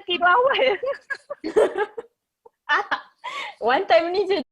tidur awal. One time ni je.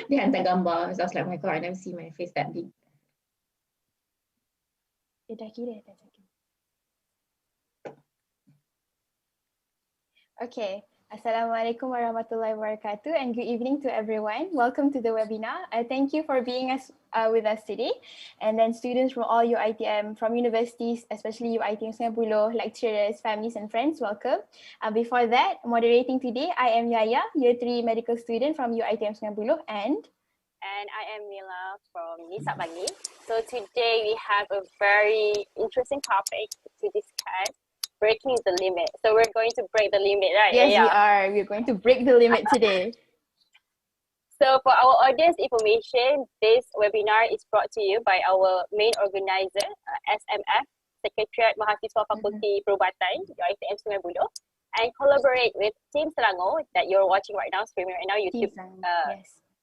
Dia hantar gambar. So I was like, oh my god, I never see my face that big. Dah kira. Okay. Assalamualaikum warahmatullahi wabarakatuh and good evening to everyone. Welcome to the webinar. I thank you for being with us today. And then students from all UiTM, from universities, especially UiTM Singapore, lecturers, families and friends, welcome. Before that, moderating today, I am Yaya, year 3 medical student from UiTM Singapore and I am Mila from Mencipta. So today we have a very interesting topic to discuss. Breaking the limit. So we're going to break the limit, right? Yes, we are. We're going to break the limit today. So for our audience information, this webinar is brought to you by our main organizer, SMF, Secretariat Mahasiswa Fakulti Perubatan, UiTM Sungai Buloh, and collaborate with Team Selangor that you're watching right now, streaming right now, YouTube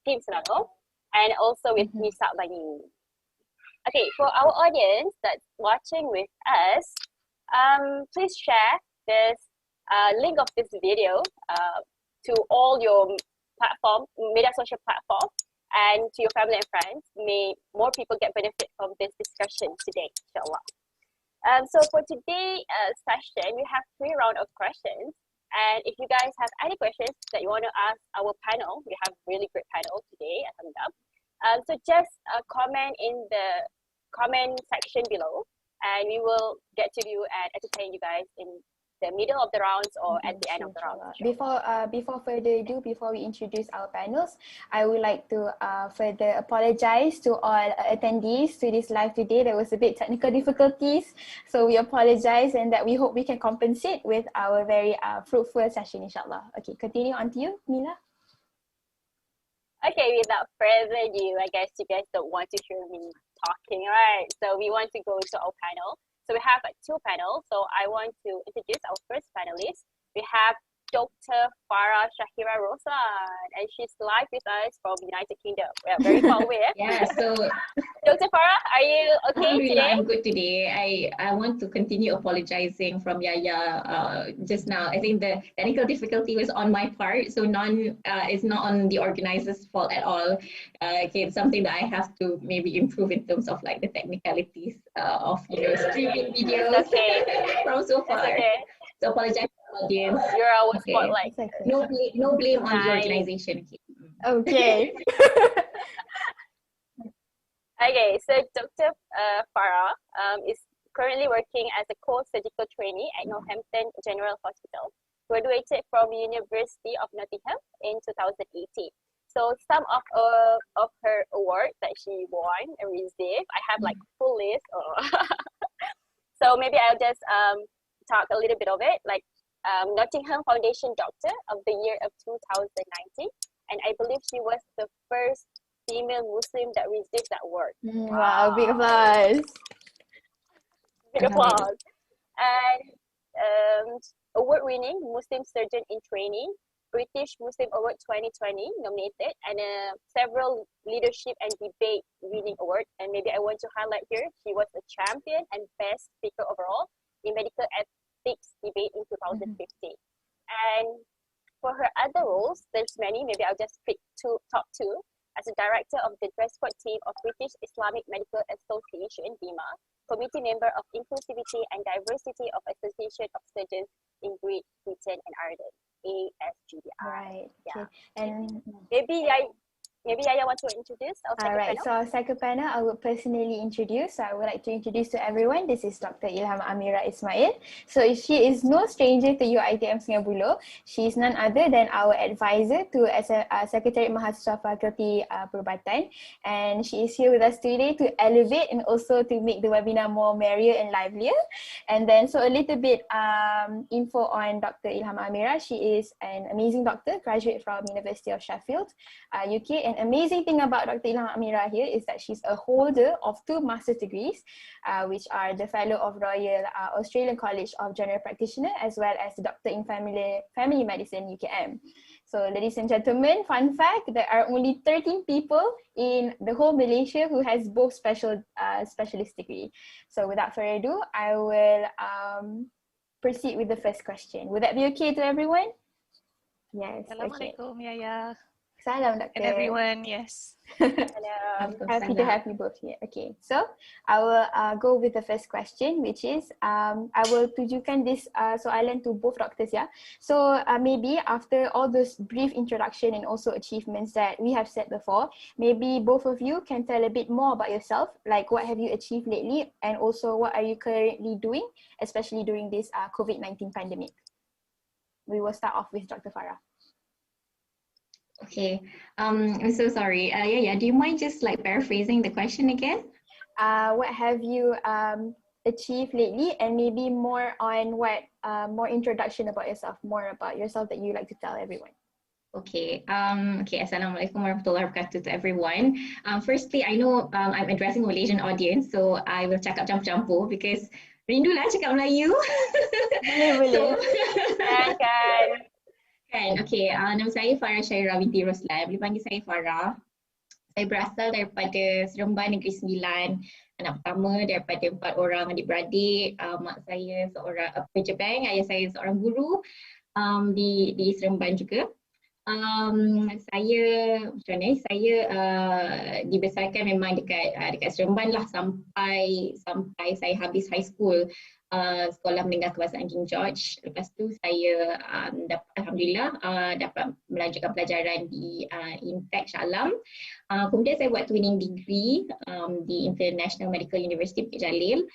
Team Selangor, and also with Mencipta. Okay, for our audience that's watching with us, please share this link of this video to all your media social platform, and to your family and friends. May more people get benefit from this discussion today, inshallah. So for today's session, we have 3 rounds of questions. And if you guys have any questions that you want to ask our panel, we have really great panel today, alhamdulillah. So just comment in the comment section below, and we will get to you and entertain you guys in the middle of the rounds or at the end of the round. Before further ado, before we introduce our panels, I would like to further apologize to all attendees to this live today. There was a bit technical difficulties, so we apologize and that we hope we can compensate with our very fruitful session, inshallah. Okay, continue on to you, Mila. Okay, without further ado, I guess you guys don't want to hear me talking, right? So we want to go to our panel. So we have 2 panels. So I want to introduce our first panelist. We have Dr. Farah Shahira Roslan, and she's live with us from United Kingdom. We are very far away. Yeah, so Dr. Farah, are you okay today? I'm good today. I want to continue apologizing from Yaya just now. I think the technical difficulty was on my part, so it's not on the organizer's fault at all. Okay, it's something that I have to maybe improve in terms of like the technicalities of streaming videos from so far. Okay. So apologize to the audience. You're our spotlight. No blame on the organization. Okay. Okay, so Dr. Farah is currently working as a core surgical trainee at Northampton General Hospital, graduated from University of Nottingham in 2018. So some of her awards that she won and received, I have like full list. So maybe I'll just talk a little bit of it, like Nottingham Foundation Doctor of the Year of 2019, and I believe she was the first female Muslim that received that award. Wow, big applause. Big applause. And award-winning Muslim Surgeon in Training, British Muslim Award 2020 nominated, and several leadership and debate winning awards. And maybe I want to highlight here, she was a champion and best speaker overall in medical ethics debate in 2015. And for her other roles, there's many, maybe I'll just pick top two. As a director of the dress code team of British Islamic Medical Association, BIMA, committee member of Inclusivity and Diversity of Association of Surgeons in Great Britain and Ireland, ASGDI. Right. Yeah. Okay. And maybe Maybe Yaya want to introduce our second Alright, panel? so our second panel, I would personally introduce. So I would like to introduce to everyone. This is Dr. Ilham Amira Ismail. So she is no stranger to UiTM Sungai Buloh. She is none other than our advisor to Secretariat Mahasiswa Fakulti Perubatan. And she is here with us today to elevate and also to make the webinar more merrier and livelier. And then so a little bit info on Dr. Ilham Amira. She is an amazing doctor, graduate from University of Sheffield, UK. An amazing thing about Dr. Ilham Amira here is that she's a holder of 2 master's degrees, which are the Fellow of Royal Australian College of General Practitioner, as well as the Doctor in Family Medicine, UKM. So ladies and gentlemen, fun fact, there are only 13 people in the whole Malaysia who has both specialist degree. So without further ado, I will proceed with the first question. Would that be okay to everyone? Yes. Assalamualaikum, Yaya. Salam, Doctor. And everyone, yes. Happy to have you both here. Okay, so I will go with the first question, which is I will tujukan this soalan to both doctors, yeah. So maybe after all those brief introduction and also achievements that we have said before, maybe both of you can tell a bit more about yourself, like what have you achieved lately, and also what are you currently doing, especially during this COVID-19 pandemic. We will start off with Dr. Farah. Okay, I'm so sorry. Yeah, do you mind just like paraphrasing the question again? What have you achieved lately, and maybe more on what, more introduction about yourself, more about yourself that you like to tell everyone. Okay, Assalamualaikum warahmatullahi wabarakatuh to everyone. Firstly, I know I'm addressing a Malaysian audience, so I will cakap campur-campur because rindulah cakap Melayu. Boleh. Kan. Okay, nama saya Farah Syairah binti Roslan. Boleh panggil saya Farah. Saya berasal daripada Seremban Negeri Sembilan. Anak pertama daripada 4 orang adik-beradik. Mak saya seorang pekerja bank, ayah saya seorang guru di Seremban juga. Saya macam mana? Saya dibesarkan memang dekat Seremban lah sampai saya habis high school. Sekolah menengah kebangsaan King George. Lepas tu saya alhamdulillah dapat melanjutkan pelajaran di Intek Shah Alam. Kemudian saya buat twinning degree di International Medical University Bukit Jalil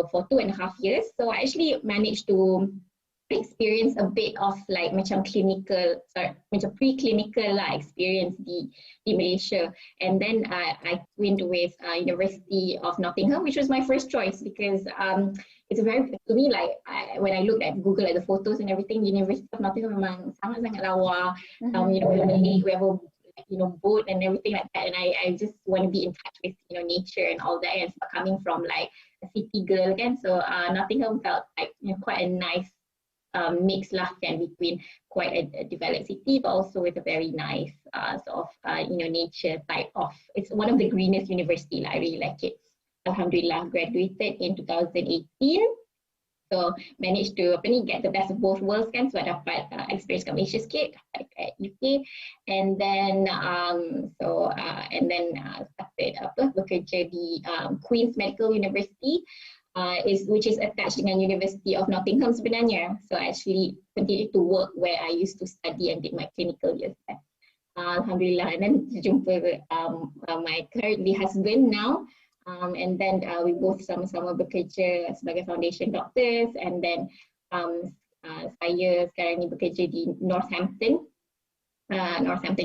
for 2.5 years. So I actually managed to experience a bit of like macam preclinical lah experience di Malaysia, and then I went with University of Nottingham, which was my first choice because it's very, to me, like when I looked at Google at the photos and everything, University of Nottingham memang sangat lawa. We have a boat and everything like that, and I just want to be in touch with nature and all that, and coming from like a city girl kan, so Nottingham felt like quite a nice mix lah kan, between quite a developed city but also with a very nice sort of nature type of, it's one of the greenest university lah. I really like it. Alhamdulillah, graduated in 2018. So managed to get the best of both worlds kan, so I dapat experience kat Malaysia sikit, kat UK, and then started bekerja di Queen's Medical University, which is attached dengan University of Nottingham sebenarnya. So I actually continued to work where I used to study and did my clinical years there. Alhamdulillah, and then jumpa my currently husband now. And then we both sama-sama bekerja sebagai foundation doctors, and then saya sekarang ni bekerja di Northampton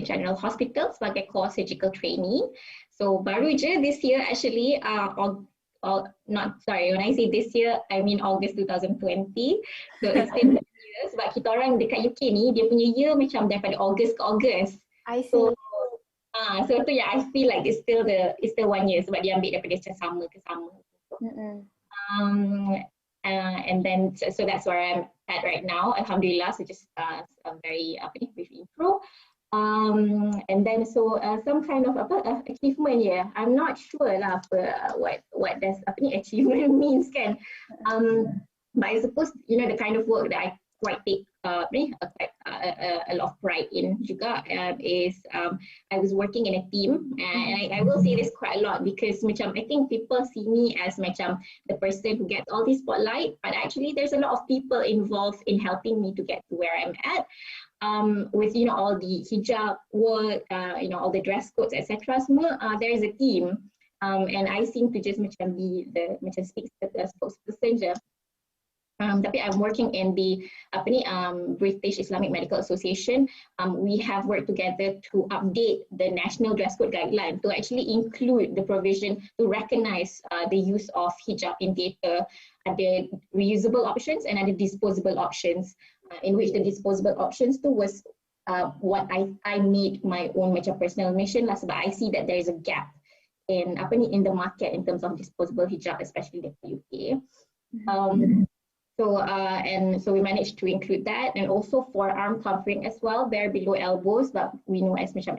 General Hospital sebagai core surgical trainee. So baru je this year actually, when I say this year, I mean August 2020. So it's been 2 years, sebab kita orang dekat UK ni, dia punya year macam daripada August ke August. I see. So yeah, I feel like it's still 1 year sebab dia ambil daripada sama ke sama. And then so that's where I'm at right now. Alhamdulillah, so just a very brief intro. And then so some kind of achievement, yeah. I'm not sure lah what does achievement means kan. But I suppose the kind of work that I quite take a lot of pride in juga is I was working in a team, and I will say this quite a lot because macam I think people see me as macam the person who gets all this spotlight, but actually there's a lot of people involved in helping me to get to where I'm at. with all the hijab work, all the dress codes, etc. Semua, there is a team, and I seem to just macam be the speak spokesperson je. Tapi I'm working in the British Islamic Medical Association. We have worked together to update the national dress code guideline to actually include the provision to recognize the use of hijab in theatre. Ada reusable options and ada disposable options, in which the disposable options tu was what I made my own macam personal mission lah, sebab I see that there is a gap in the market in terms of disposable hijab, especially in the UK. So we managed to include that, and also forearm covering as well, bare below elbows, but we know as Muslim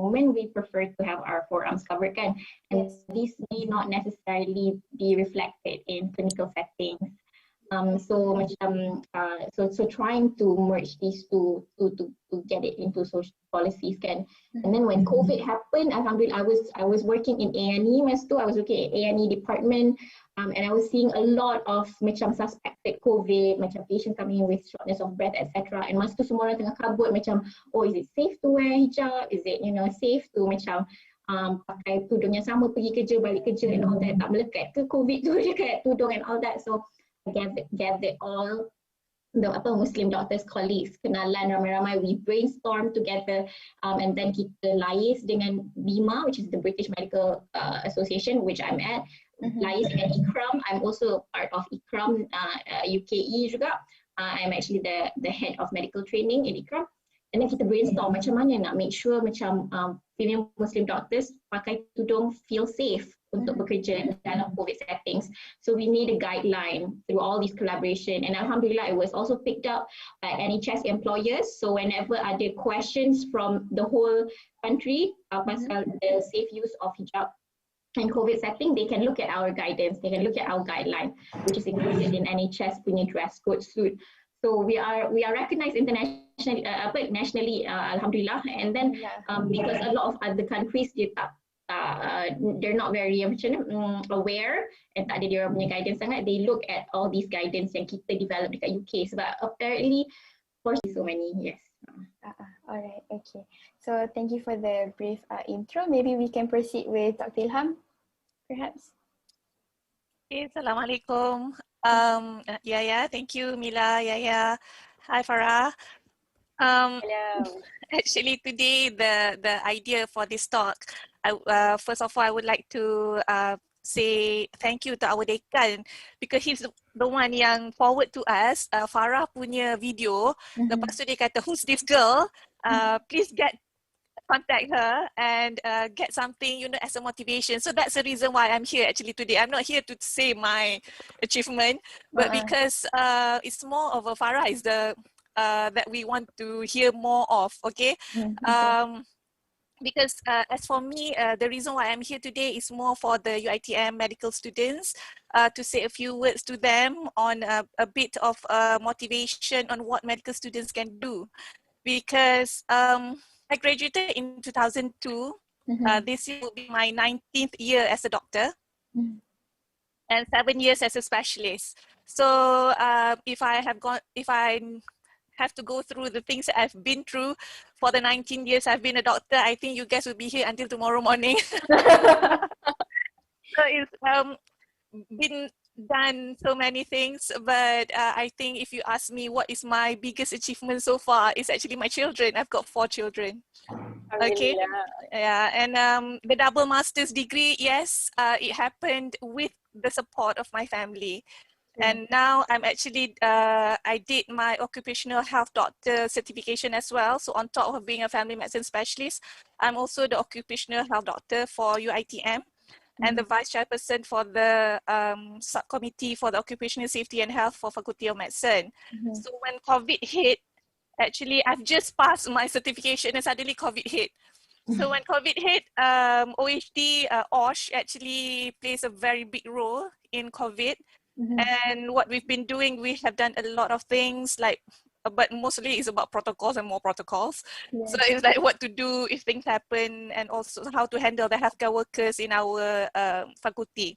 women, we prefer to have our forearms covered kan, and this may not necessarily be reflected in clinical settings. So trying to merge these two to get it into social policies kan. And then when COVID happened, alhamdulillah, I was working in A&E masa tu. I was working in A&E department, and I was seeing a lot of macam suspected COVID, macam patient coming in with shortness of breath, etc. And masa tu semua orang tengah kabut macam, oh, is it safe to wear hijab? Is it safe to macam pakai tudung yang sama pergi kerja, balik kerja and all that? Tak melekat ke COVID tu dekat tudung and all that? So I gathered all the Muslim doctors, colleagues, kenalan ramai-ramai. We brainstorm together, and then kita liaise dengan BIMA, which is the British Medical Association, which I'm at. Liaise dengan IKRAM. I'm also part of IKRAM UKE juga. I'm actually the head of medical training in IKRAM. And then kita brainstorm macam mana nak make sure macam female Muslim doctors pakai tudung feel safe untuk bekerja dalam COVID settings. So we made a guideline through all these collaboration, and alhamdulillah it was also picked up by NHS employers. So whenever ada questions from the whole country pasal the safe use of hijab in COVID setting, they can look at our guidance, they can look at our guideline, which is included in NHS punya dress code suit. So we are recognized internationally, nationally, alhamdulillah. And then because a lot of other countries they're not very aware and tak ada dia punya guidance sangat, they look at all these guidance yang kita develop dekat UK, sebab apparently for so many, yes. Alright, okay. So thank you for the brief intro. Maybe we can proceed with Dr. Ilham, perhaps. Okay, Assalamualaikum. Yaya, thank you, Mila, Yaya. Hi, Farah. Hello. Actually, today the idea for this talk, first of all, I would like to say thank you to our dekan, because he's the one yang forward to us Farah punya video. Lepas tu dia kata, who's this girl? Please contact her and get something, as a motivation. So that's the reason why I'm here actually today. I'm not here to say my achievement, but because it's more of a Farah is the that we want to hear more of, okay? Because as for me, the reason why I'm here today is more for the UITM medical students, to say a few words to them on a bit of motivation on what medical students can do. Because I graduated in 2002. This year will be my 19th year as a doctor, and 7 years as a specialist. So if I have to go through the things that I've been through for the 19 years I've been a doctor, I think you guys will be here until tomorrow morning. So it's been done so many things, but I think if you ask me what is my biggest achievement so far, it's actually my children. I've got 4 children. Okay, yeah, and the double master's degree, yes, it happened with the support of my family. And now I'm actually, I did my occupational health doctor certification as well. So on top of being a family medicine specialist, I'm also the occupational health doctor for UITM and the vice chairperson for the subcommittee for the occupational safety and health for Faculty of Medicine. So when COVID hit, actually I've just passed my certification and suddenly COVID hit. So when COVID hit, OHD, OSH actually plays a very big role in COVID. And what we've been doing, we have done a lot of things, like, but mostly it's about protocols and more protocols. So it's like what to do if things happen, and also how to handle the healthcare workers in our faculty.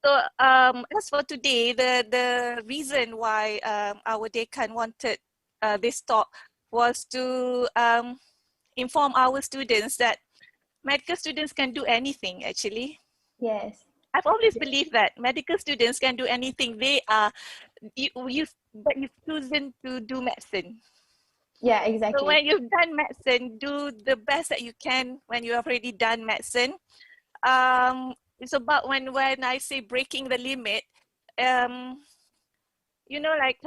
So as for today, the reason why our dekan wanted this talk was to inform our students that medical students can do anything actually. Yes. I've always believed that medical students can do anything. They are, but you've chosen to do medicine. Yeah, exactly. So when you've done medicine, do the best that you can when you have already done medicine. It's about when I say breaking the limit, you know, like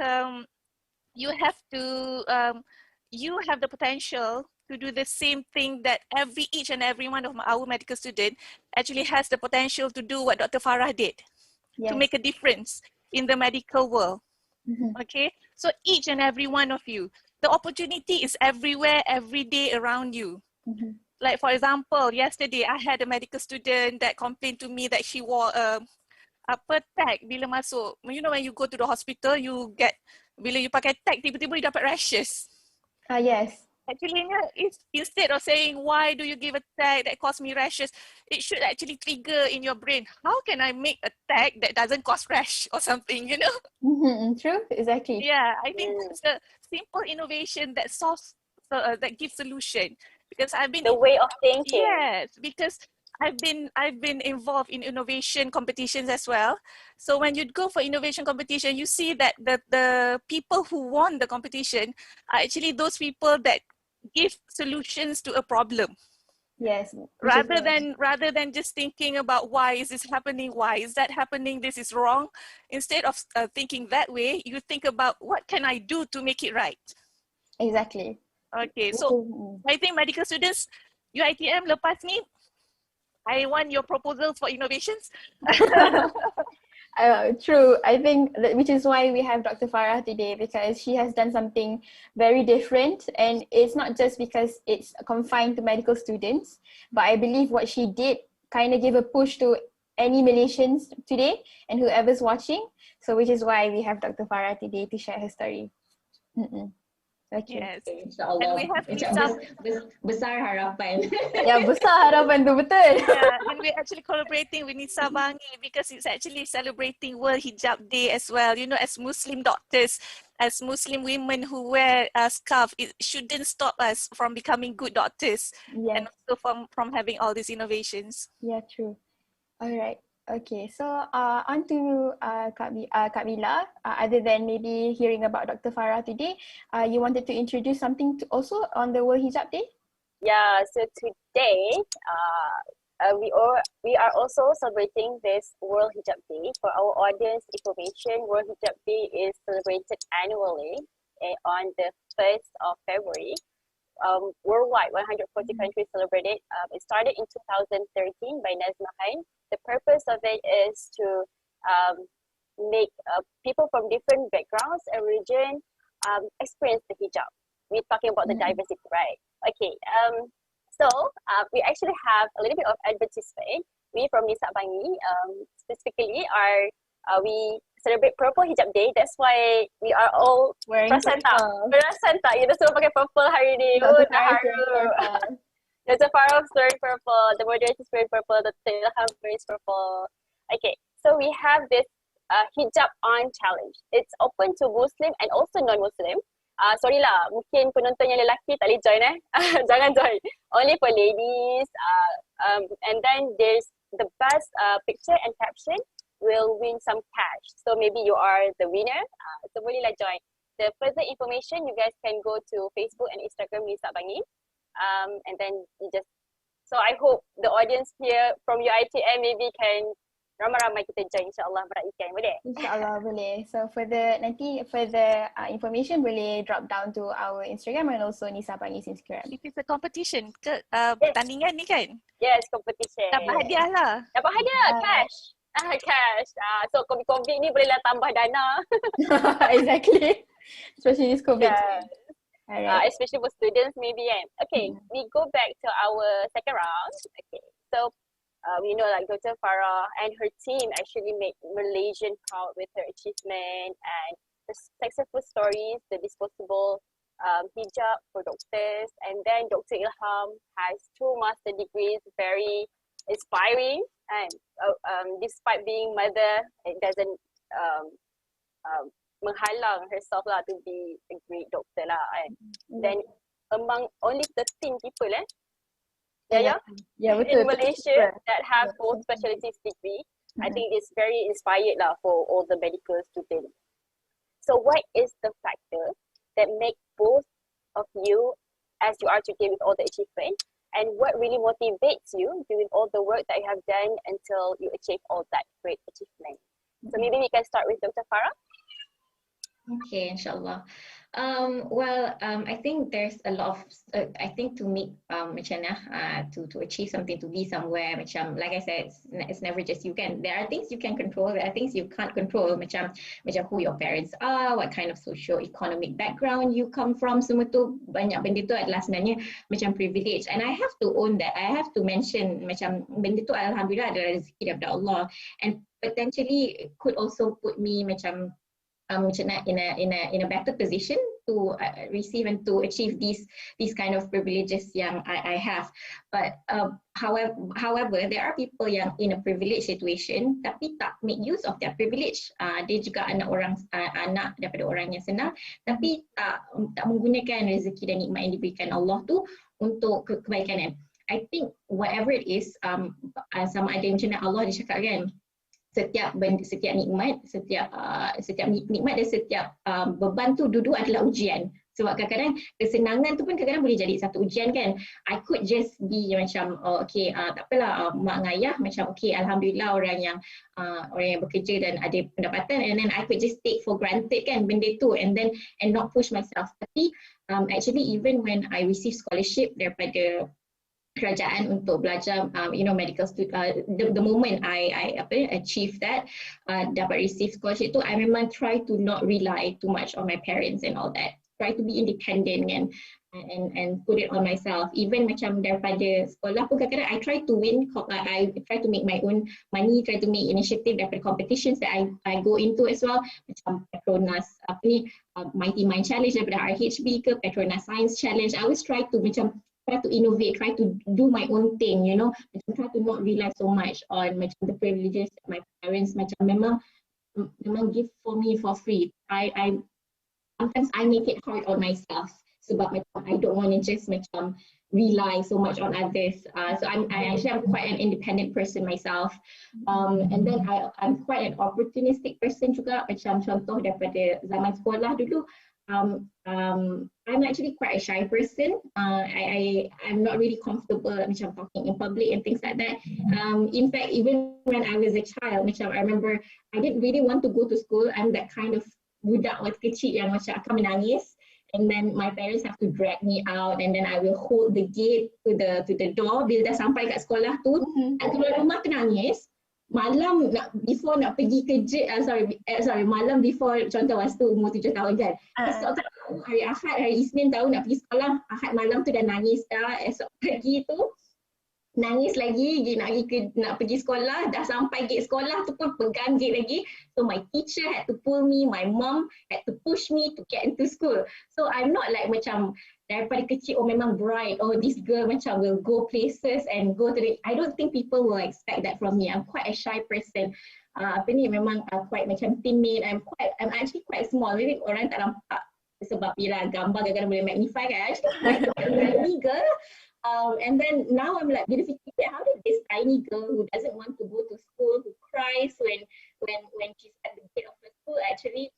you have to, you have the potential to do the same thing that each and every one of our medical student actually has the potential to do what Dr. Farah did, to make a difference in the medical world. Okay, so each and every one of you, the opportunity is everywhere, every day around you. Like for example, yesterday I had a medical student that complained to me that she wore apa tag bila masuk. You know when you go to the hospital, you get, bila you pakai tag, tiba-tiba you dapat rashes. Yes. Actually, instead of saying, why do you give a tag that cause me rashes, it should actually trigger in your brain, how can I make a tag that doesn't cause rash or something, you know? True, exactly. Yeah, I think it's a simple innovation that solves, that gives solution. Because I've been The way of thinking. Yes, because I've been involved in innovation competitions as well. So when you go for innovation competition, you see that the people who won the competition are actually those people that give solutions to a problem. Yes. Rather than just thinking about why is this happening, why is that happening, this is wrong. Instead of thinking that way, you think about what can I do to make it right. Exactly. Okay, so I think medical students, UITM lepas ni, I want your proposals for innovations. True. I think which is why we have Dr. Farah today, because she has done something very different, and it's not just because it's confined to medical students, but I believe what she did kind of gave a push to any Malaysians today and whoever's watching. So which is why we have Dr. Farah today to share her story. Okay. Yes. InsyaAllah. And we have Macam besar harapan. Ya, besar harapan tu, betul. Yeah, and we're actually collaborating with Nisa Bangi because it's actually celebrating World Hijab Day as well. You know, as Muslim doctors, as Muslim women who wear a scarf, it shouldn't stop us from becoming good doctors. Yes. And also from having all these innovations. Yeah, true. All right. Okay, so on to Kak Mila. Other than maybe hearing about Dr. Farah today, you wanted to introduce something to also on the World Hijab Day? Yeah, so today we are also celebrating this World Hijab Day. For our audience information, World Hijab Day is celebrated annually on the 1st of February. Worldwide, 140 countries celebrate it. It started in 2013 by Nazma Khan. The purpose of it is to make people from different backgrounds and religion experience the hijab. We're talking about the diversity, right? Okay. So we actually have a little bit of advertisement. We from Nisa Bangi specifically we celebrate Purple Hijab Day. That's why we are all Wearing perasan tak? purple. Perasan tak? Kita semua pakai purple hari ni. Dr. Tak Farah haru. wearing purple. Dr. Farah wearing purple. The moderator is wearing purple. Dr. Ilham wearing purple. Okay, so we have this hijab on challenge. It's open to Muslim and also non-Muslim. Sorry lah, mungkin penonton yang lelaki tak boleh join Jangan join. Only for ladies. And then there's the best picture and caption will win some cash. So maybe you are the winner. So bolehlah join. The further information, you guys can go to Facebook and Instagram Nisa Bangi. And then you just, so I hope the audience here from UITM maybe can ramai-ramai kita join, insyaAllah meraihkan. Boleh? InsyaAllah boleh. So further information boleh drop down to our Instagram and also Nisa Bangi's Instagram. It is a competition ke pertandingan ni kan? Yes, competition. Dapat hadiah lah. Dapat hadiah, cash. Cash. So COVID ni bolehlah tambah dana. Exactly. Especially this COVID. Yeah. Alright. Especially for students maybe. Okay, we go back to our second round. Okay, so we know like Dr. Farah and her team actually made Malaysian proud with her achievement and the successful stories, the disposable hijab for doctors, and then Dr. Ilham has 2 master degrees, very inspiring, and despite being mother, it doesn't menghalang herself lah to be a great doctor lah kan. Then among only 13 people Yeah, in betul. Malaysia that have both specialties degree, I think it's very inspired lah for all the medical students. So what is the factor that make both of you as you are today with all the achievement, and what really motivates you doing all the work that you have done until you achieve all that great achievement? So maybe we can start with Dr. Farah. Okay, inshallah. I think there's a lot of, I think to make macam to achieve something, to be somewhere, macam like I said, it's never just you can. There are things you can control, there are things you can't control, macam who your parents are, what kind of socio-economic background you come from, semua tu banyak benda tu adalah sebenarnya macam privilege. And I have to own that. I have to mention macam benda tu alhamdulillah adalah rezeki daripada Allah, and potentially could also put me macam in a better position to receive and to achieve these kind of privileges yang I have. But however, there are people yang in a privileged situation tapi tak make use of their privilege. Dia juga anak daripada orang yang senang tapi tak menggunakan rezeki dan nikmat yang diberikan Allah tu untuk kebaikan. I think whatever it is, sama ada macam mana Allah dia cakap kan, setiap nikmat, setiap nikmat dan setiap beban tu dulu adalah ujian. Sebab kadang-kadang kesenangan tu pun kadang-kadang boleh jadi satu ujian kan. I could just be macam tak apalah, mak dengan ayah macam alhamdulillah orang yang bekerja dan ada pendapatan, and then I could just take for granted kan benda tu and not push myself. Tapi actually even when I receive scholarship daripada kerajaan untuk belajar medical student, the moment I achieve that, dapat receive scholarship tu, I memang try to not rely too much on my parents and all that, try to be independent and put it on myself. Even macam daripada sekolah pun kadang-kadang I try to win, I try to make my own money, try to make initiative daripada competitions that I go into as well, macam Petronas Mighty Mind Challenge daripada RHB ke Petronas Science Challenge. I always try to innovate, try to do my own thing, try to not rely so much on macam the privileges that my parents macam memang give for me for free. I sometimes I make it hard on myself sebab macam I don't want to just macam rely so much on others. So I'm quite an independent person myself, and then I'm quite an opportunistic person juga. Macam contoh daripada zaman sekolah dulu, I'm actually quite a shy person. I'm not really comfortable macam talking in public and things like that. In fact, even when I was a child, macam I remember I didn't really want to go to school. I'm that kind of budak waktu kecil yang macam akan menangis, and then my parents have to drag me out, and then I will hold the gate to the door. Bila dah sampai kat sekolah tu, nak keluar rumah tu nangis. Malam before nak pergi kerja, malam before, contoh masa tu umur 7 tahun kan. Esok hari Ahad, hari Isnin tahu nak pergi sekolah, Ahad malam tu dah nangis dah. Esok pagi tu nangis lagi, nak pergi sekolah, dah sampai gate sekolah tu pun pegang gate lagi. So my teacher had to pull me, my mom had to push me to get into school. So I'm not like macam daripada kecil memang bright, this girl macam will go places and go to I don't think people will expect that from me. I'm quite a shy person. Memang quite macam timid. I'm actually quite small. Maybe orang tak nampak sebab bila gambar kadang-kadang boleh magnify kan. Actually quite a tiny girl. And then now I'm like, bila fikir, how did this tiny girl who doesn't want to go to school, who cries when she's at the gate of the school, actually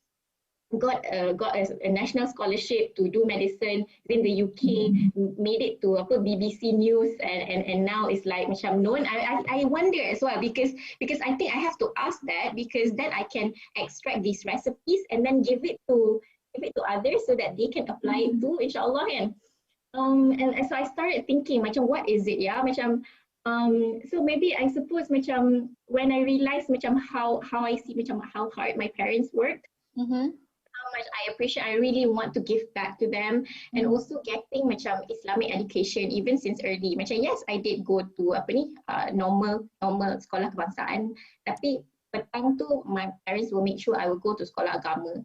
got a national scholarship to do medicine in the UK, made it to BBC News, and now it's like macam known. I wonder as well because I think I have to ask that, because then I can extract these recipes and then give it to others so that they can apply it too, inshallah kan. And so I started thinking macam what is it macam so maybe I suppose macam when I realized macam how I see macam how hard my parents worked, how much I appreciate, I really want to give back to them, and also getting macam Islamic education even since early. Macam yes, I did go to normal sekolah kebangsaan, tapi petang tu my parents will make sure I will go to sekolah agama.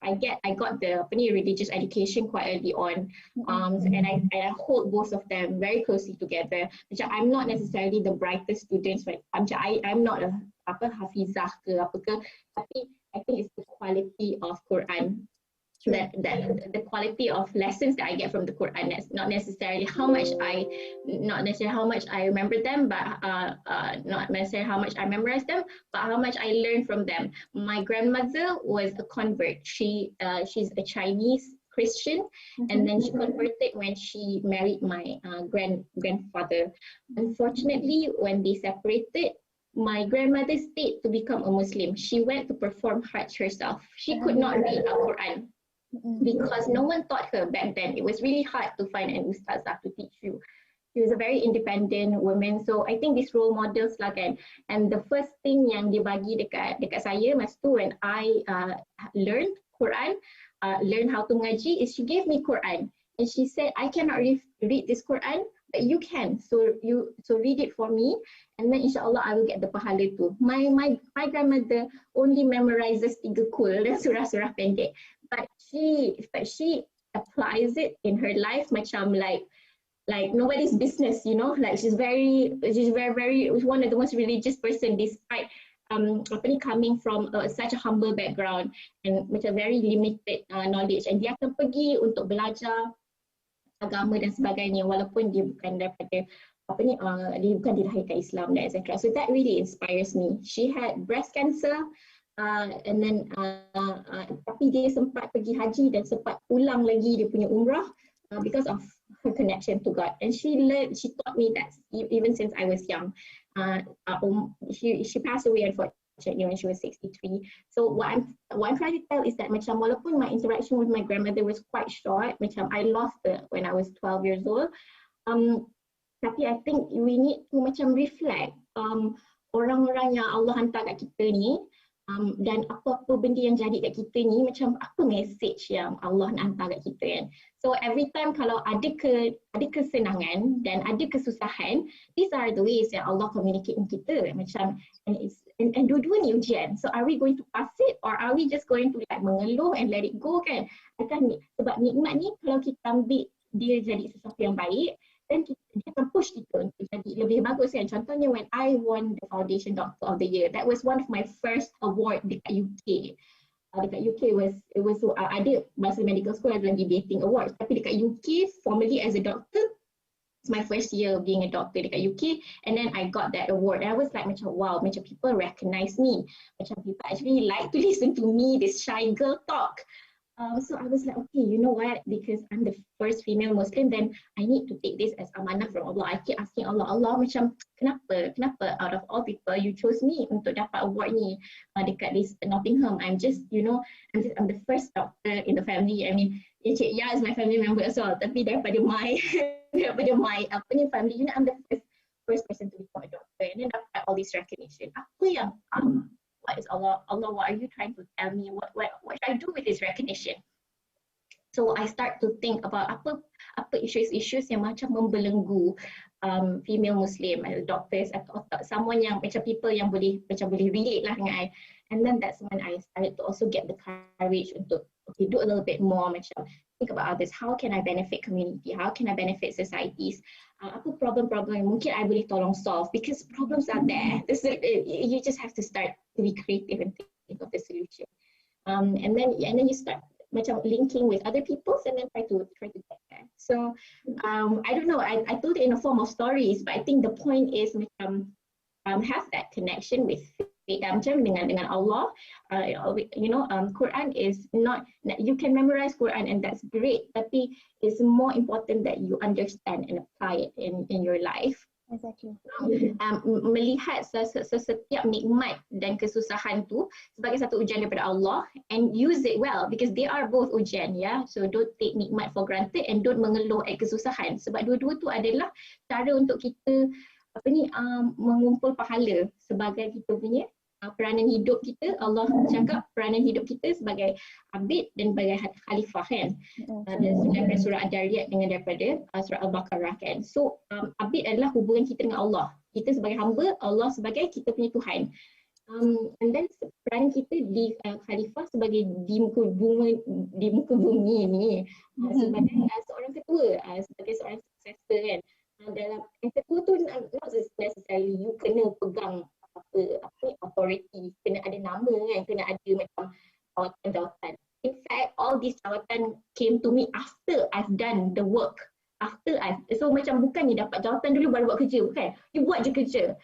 I got the religious education quite early on, and I hold both of them very closely together. Macam I'm not necessarily the brightest students, but I'm not a hafizah ke apa ke, tapi I think it's the quality of Quran. That the quality of lessons that I get from the Quran. That's not necessarily how much I remember them, but not necessarily how much I memorize them, but how much I learn from them. My grandmother was a convert. She's a Chinese Christian, and then she converted when she married my grandfather. Unfortunately, when they separated, my grandmother stayed to become a Muslim. She went to perform Hajj herself. She could not read a Quran because no one taught her back then. It was really hard to find an ustazah to teach you. She was a very independent woman. So I think these role models lah kan. And the first thing yang dia bagi dekat saya masa tu when I learned Quran, learn how to mengaji, is she gave me Quran. And she said, I cannot read this Quran, but you can. So read it for me, and then insyaAllah I will get the pahala tu. My grandmother only memorizes 3 kul dan surah-surah pendek. But she applies it in her life macam like nobody's business, you know. Like she's very one of the most religious person despite coming from such a humble background and macam very limited knowledge, and dia akan pergi untuk belajar agama dan sebagainya walaupun dia bukan daripada dia bukan dilahirkan Islam dan etc. So that really inspires me. She had breast cancer. And then tapi dia sempat pergi haji dan sempat ulang lagi dia punya umrah because of her connection to God. And she taught me that even since I was young. She passed away unfortunately when she was 63. So what I'm trying to tell is that macam walaupun my interaction with my grandmother was quite short, macam I lost her when I was 12 years old. Tapi I think we need to macam reflect orang-orang yang Allah hantar kat kita ni. Dan apa-apa benda yang jadi kat kita ni, macam apa message yang Allah nak hantar kat kita kan. So every time kalau ada kesenangan dan ada kesusahan, these are the ways yang Allah communicate dengan kita. Macam and dua-dua ni ujian. So are we going to pass it or are we just going to like mengeluh and let it go kan? Sebab nikmat ni kalau kita ambil dia jadi sesuatu yang baik, then dia akan push kita untuk jadi lebih bagus kan. Contohnya when I won the Foundation Doctor of the Year, that was one of my first award dekat UK. Dekat UK it was ada masa medical school ada debating awards, tapi dekat UK formally as a doctor, it's my first year being a doctor dekat UK, and then I got that award. And I was like macam wow, macam people recognize me, macam people actually like to listen to me, this shy girl talk. So I was like, okay, you know what? Because I'm the first female Muslim, then I need to take this as amanah from Allah. I keep asking Allah, macam kenapa out of all people you chose me untuk dapat award ni dekat this Nottingham? I'm the first doctor in the family. I mean, Encik Ya is my family member as well. Tapi daripada my family, I'm the first person to become a doctor, and then dapat all this recognition. Apa yang what is Allah, what are you trying to tell me? What should I do with this recognition? So I start to think about apa issues yang macam membelenggu female Muslim, doctors atau someone yang macam people yang boleh relate lah dengan I. And then that's when I started to also get the courage untuk do a little bit more, macam think about others. How can I benefit community? How can I benefit societies? Apa problem-problem yang mungkin I boleh tolong solve, because problems are there. You just have to start to be creative and think of the solution. And then you start macam linking with other people and then try to get there. So I don't know. I told it in a form of stories, but I think the point is macam have that connection with macam dengan Allah. Quran is not, you can memorize Quran and that's great, tapi it's more important that you understand and apply it in your life. Exactly. Melihat setiap nikmat dan kesusahan tu sebagai satu ujian daripada Allah and use it well, because they are both ujian, ya. So don't take nikmat for granted and don't mengeluh at kesusahan, sebab dua-dua tu adalah cara untuk kita mengumpul pahala sebagai kita punya peranan hidup kita. Allah cakap peranan hidup kita sebagai abid dan sebagai khalifah kan. Dan daripada surah Ad-Dariyat dengan daripada surah Al-Baqarah kan. So abid adalah hubungan kita dengan Allah. Kita sebagai hamba, Allah sebagai kita punya Tuhan. And then peranan kita di khalifah sebagai di muka bumi ni, sebagai seorang ketua, sebagai seorang successor kan. Dalam ketua tu not necessarily you kena pegang apa authority, kena ada nama kan, kena ada macam jawatan. In fact, all these jawatan came to me after I've done the work. So macam bukannya dapat jawatan dulu baru buat kerja, bukan. You buat je kerja.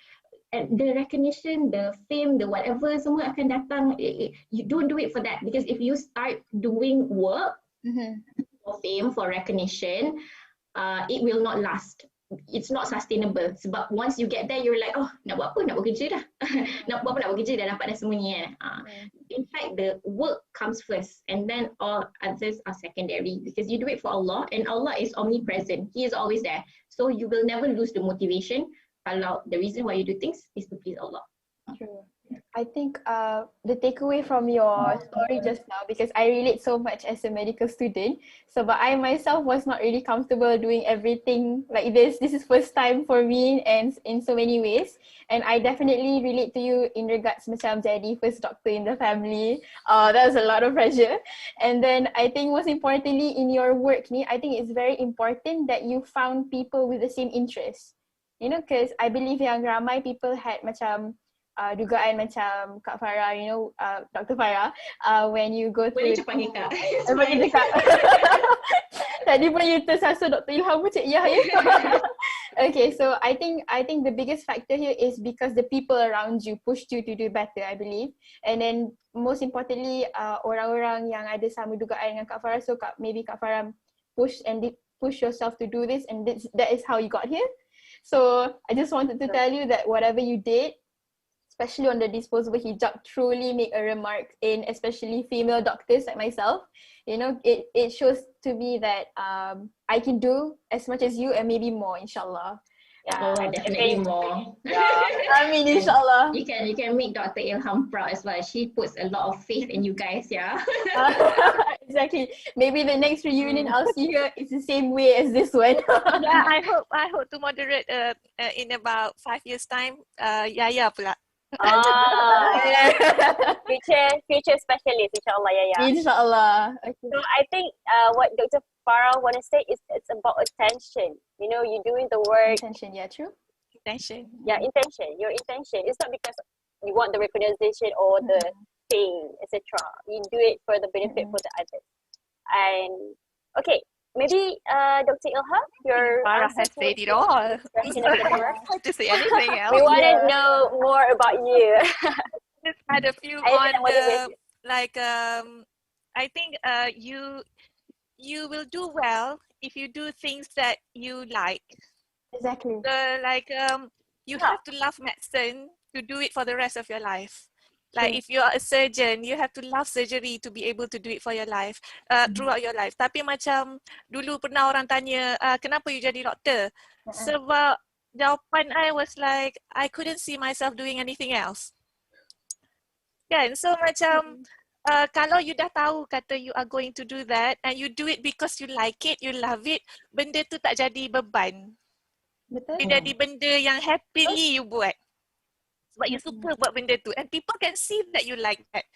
And the recognition, the fame, the whatever semua akan datang. You don't do it for that, because if you start doing work for fame, for recognition, it will not last. It's not sustainable. Sebab once you get there, you're like, oh, nak buat apa? Nak buat kerja dah. Nak buat apa? Nak buat kerja dah, dapat dah semuanya kan. In fact, the work comes first, and then all others are secondary, because you do it for Allah, and Allah is omnipresent. He is always there. So you will never lose the motivation kalau the reason why you do things is to please Allah. True. I think the takeaway from your story just now, because I relate so much as a medical student, so but I myself was not really comfortable doing everything like this. This is first time for me, and in so many ways, and I definitely relate to you in regards macam jadi first doctor in the family. That was a lot of pressure. And then I think most importantly in your work ni, I think it's very important that you found people with the same interests. You know, because I believe yang ramai people had macam dugaan macam Kak Farah, you know, Dr. Farah, when you go through... Boleh panggil Kak. Panggil Kak. Tadi pun you tersasar Dr. Ilham pun cik ya. Okay, so I think the biggest factor here is because the people around you pushed you to do better, I believe. And then most importantly, orang-orang yang ada sama dugaan dengan Kak Farah, so maybe Kak Farah push yourself to do this, and that is how you got here. So I just wanted to tell you that whatever you did, especially on the disposable hijab, truly make a remark in especially female doctors like myself. You know, it shows to me that I can do as much as you and maybe more, inshallah. Yeah, definitely more. I mean, inshallah. You can make Dr. Ilham proud as well. She puts a lot of faith in you guys, yeah. Exactly. Maybe the next reunion I'll see her is the same way as this one. Yeah, I hope to moderate in about 5 years time. Yaya pula. Future specialist, inshallah, yeah. Inshallah. Okay. So I think what Dr. Farah want to say is it's about attention. You know, you're doing the work. Intention, yeah, true. Intention. Yeah, intention. Your intention. It's not because you want the recognition or the fame, etc. You do it for the benefit for the others. And okay, maybe Dr. Ilham, your Farah has said it all. I don't have to say anything else. We want to know more about you. Just had a few I on the, like I think you will do well if you do things that you like. Exactly. So like you have to love medicine to do it for the rest of your life. Like if you are a surgeon, you have to love surgery to be able to do it for your life, throughout your life. Tapi macam dulu pernah orang tanya, kenapa you jadi doktor? Sebab jawapan I was like, I couldn't see myself doing anything else. Kan? So macam kalau you dah tahu kata you are going to do that and you do it because you like it, you love it, benda tu tak jadi beban. Betul. Dia jadi benda yang happily you buat. Sebab you suka buat benda tu. And people can see that you like that.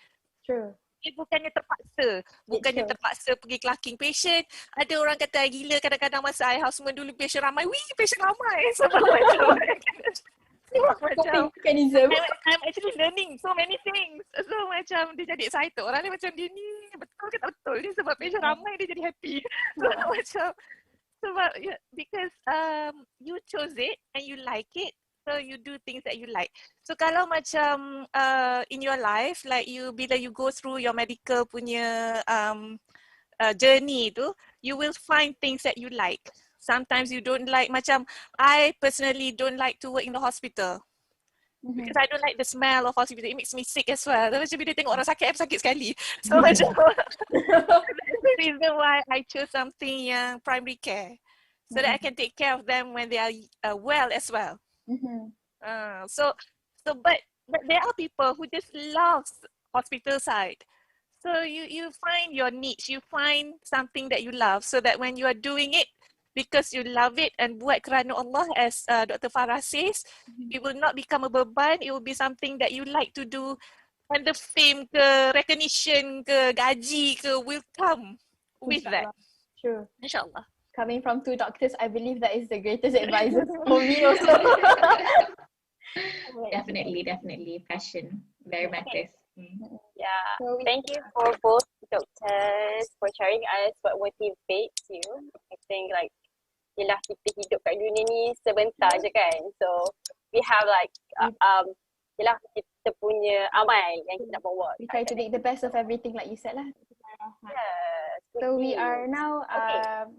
True. Bukannya terpaksa. Bukannya terpaksa pergi clerking patient. Ada orang kata gila kadang-kadang masa I houseman dulu patient ramai. Wih, patient ramai. Sebab macam I'm actually learning so many things. So macam dia jadi excited. Orang ni macam dia ni betul ke tak betul. Dia sebab patient ramai dia jadi happy. So macam sebab because you chose it and you like it. So you do things that you like. So kalau macam in your life, like bila you go through your medical punya journey tu, you will find things that you like. Sometimes you don't like, macam I personally don't like to work in the hospital. Because I don't like the smell of hospital. It makes me sick as well. Macam bila tengok orang sakit, I sakit sekali. So macam that's the reason why I chose something yang primary care. So that I can take care of them when they are well as well. But there are people who just love hospital side. So you find your niche, you find something that you love, so that when you are doing it because you love it and buat kerana Allah, as Dr. Farah says, it will not become a beban. It will be something that you like to do, and the fame ke recognition ke gaji ke will come with that. True. Inshallah. Coming from 2 doctors, I believe that is the greatest advice for me also. Definitely. Passion. Very matters. Yeah. So Thank you for both doctors for sharing us what motivates you. I think like yelah kita hidup kat dunia ni sebentar je kan. So we have like yelah kita punya amal yang kita nak bawa. we try to make the best of everything, like you said lah. Yes. So we are now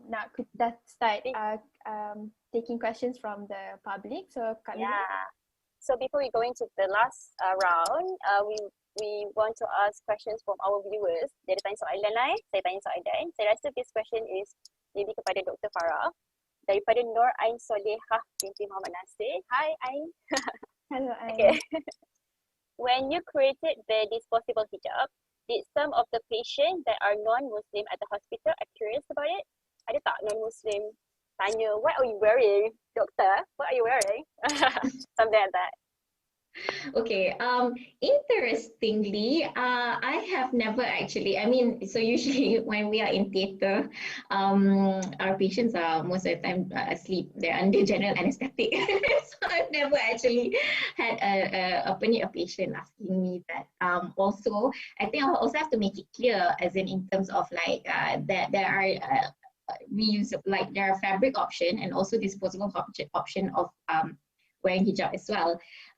nak dah start taking questions from the public. So Kak Lina. Yeah. So before we go into the last round, we want to ask questions from our viewers. Dia ada tanya soalan lain, saya tanya soalan. Saya rasa this question is lebih kepada Dr. Farah. Daripada Nur Ain Solehah binti Muhammad Nasir. Hi Ain. Hello, Ain. Okay. When you created the disposable hijab, did some of the patients that are non-Muslim at the hospital are curious about it? Ada tak non-Muslim tanya, what are you wearing, doctor? What are you wearing? Something like that. Okay, interestingly, I have never actually, I mean, so usually when we are in theatre, our patients are most of the time asleep. They're under general anesthetic. So I've never actually had a patient asking me that. Also, I think I'll also have to make it clear as in terms of like that there are we use like there are fabric option and also disposable option of wearing hijab as well.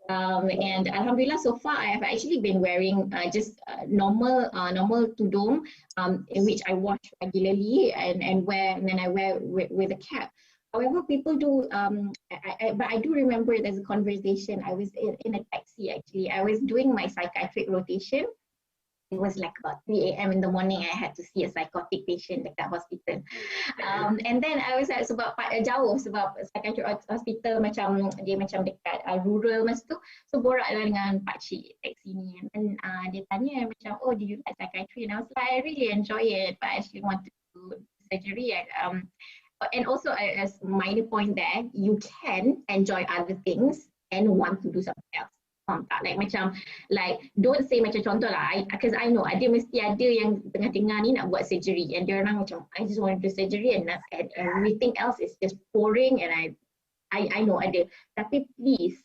And Alhamdulillah, so far I have actually been wearing just normal tudung, in which I wash regularly and then I wear with a cap. However, people do, but I do remember there's a conversation. I was in a taxi actually. I was doing my psychiatric rotation. It was like about 3 a.m. in the morning. I had to see a psychotic patient dekat hospital. And then I was like, sebab jauh, sebab psychiatric hospital macam dia macam dekat rural masa tu. So borak lah dengan pakcik taxi ni. And dia tanya macam, oh, do you like psychiatry? And I was like, I really enjoy it, but I actually want to do surgery. And also as minor point there, you can enjoy other things and want to do something else. Like macam like don't say macam contoh lah, because I know ada mesti ada yang tengah-tengah ni nak buat surgery and dia orang macam I just want to do surgery and everything else is just boring and I know ada. Tapi please,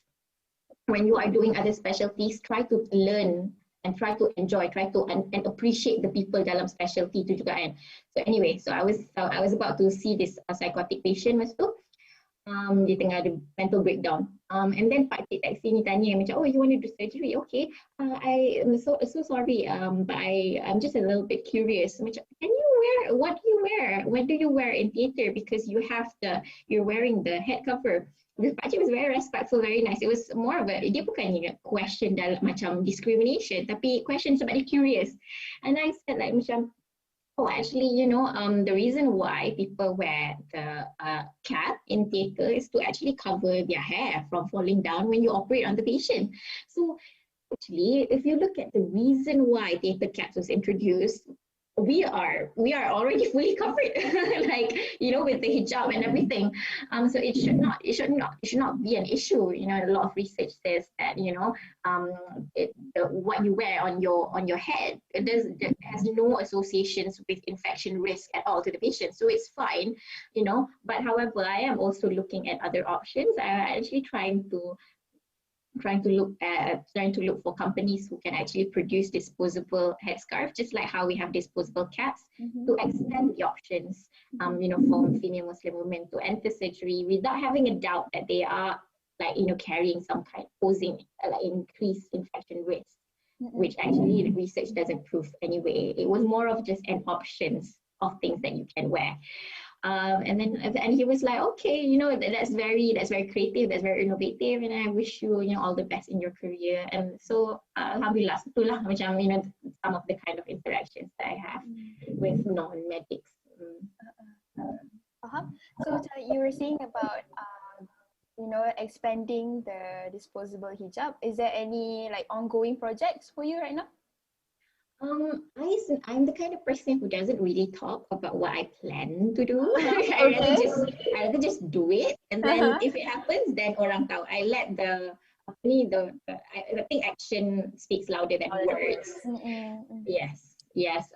when you are doing other specialties, try to learn and try to enjoy, try to and appreciate the people dalam specialty tu juga kan. So anyway, so I was about to see this psychotic patient masa tu. Dia tengah ada mental breakdown. And then pakcik taxi ni tanya macam, oh, you want to do surgery? Okay. I am so sorry, but I'm just a little bit curious. Macam, can you wear, what do you wear? What do you wear in theatre? Because you're wearing the head cover. The pakcik was very respectful, very nice. It was more of dia bukannya question dalam macam discrimination, tapi question sebab dia curious. And I said like macam, oh, actually, you know, the reason why people wear the cap in theatre is to actually cover their hair from falling down when you operate on the patient. So actually, if you look at the reason why theatre caps was introduced, we are already fully covered, like, you know, with the hijab and everything. So it should not be an issue. You know, a lot of research says that, you know, what you wear on your head, it has no associations with infection risk at all to the patient. So it's fine, you know. But however, I am also looking at other options. I'm actually trying to look for companies who can actually produce disposable headscarf, just like how we have disposable caps, to extend the options, you know, for female Muslim women to enter surgery without having a doubt that they are, like, you know, carrying some kind of posing like increased infection risk, which actually the research doesn't prove anyway. It was more of just an options of things that you can wear. And he was like, okay, you know, that's very creative, that's very innovative, and I wish you, you know, all the best in your career. And so alhamdulillah, itulah macam, you know, some of the kind of interactions that I have with non-medics. So you were saying about you know, expanding the disposable hijab. Is there any like ongoing projects for you right now? I'm the kind of person who doesn't really talk about what I plan to do. I rather just do it, and then if it happens, then orang tahu. I let I think action speaks louder than words. Yes.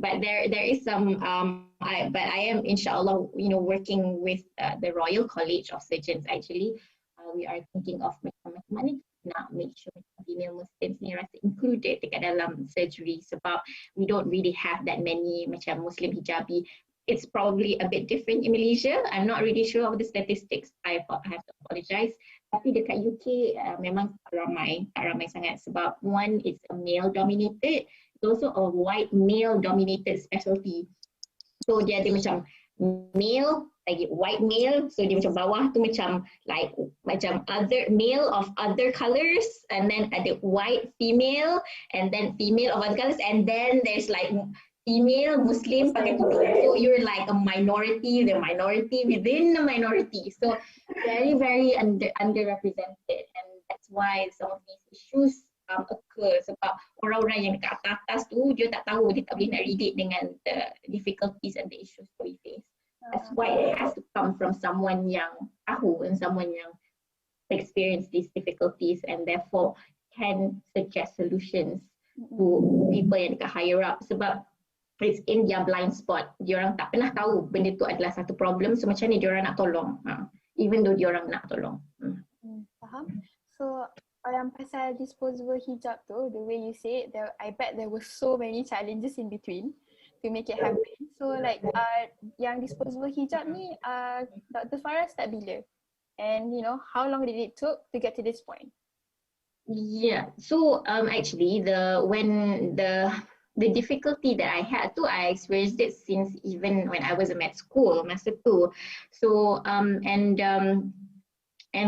But there is some. But I am, inshallah, you know, working with the Royal College of Surgeons. Actually, we are thinking of macam mana nak make sure female Muslims ni rasa included included dekat dalam surgery sebab we don't really have that many macam Muslim hijabi. It's probably a bit different in Malaysia. I'm not really sure of the statistics. I have to apologize. Tapi dekat UK memang tak ramai sangat sebab one, it's a male dominated, it's also a white male dominated specialty. So dia ada macam male lagi white male, so dia macam bawah tu macam other male of other colors, and then ada white female, and then female of other colors, and then there's like female Muslim pakai tudung. So you're like a minority, the minority within the minority. So very, very underrepresented, and that's why some of these issues occur sebab orang-orang yang dekat atas tu dia tak tahu, dia tak boleh nak relate dengan the difficulties and the issues that we face. That's why it has to come from someone yang tahu and someone yang experience these difficulties and therefore can suggest solutions to people yang dekat higher up sebab it's in their blind spot. Diorang tak pernah tahu benda tu adalah satu problem, so macam ni diorang nak tolong, even though diorang nak tolong. Faham? So yang pasal disposable hijab tu, the way you say it, I bet there were so many challenges in between to make it happen. So like yang disposable hijab ni, Dr. Farah start bila? And you know, how long did it took to get to this point? Yeah, so actually the difficulty that I had too, I experienced it since even when I was in med school, masa tu. So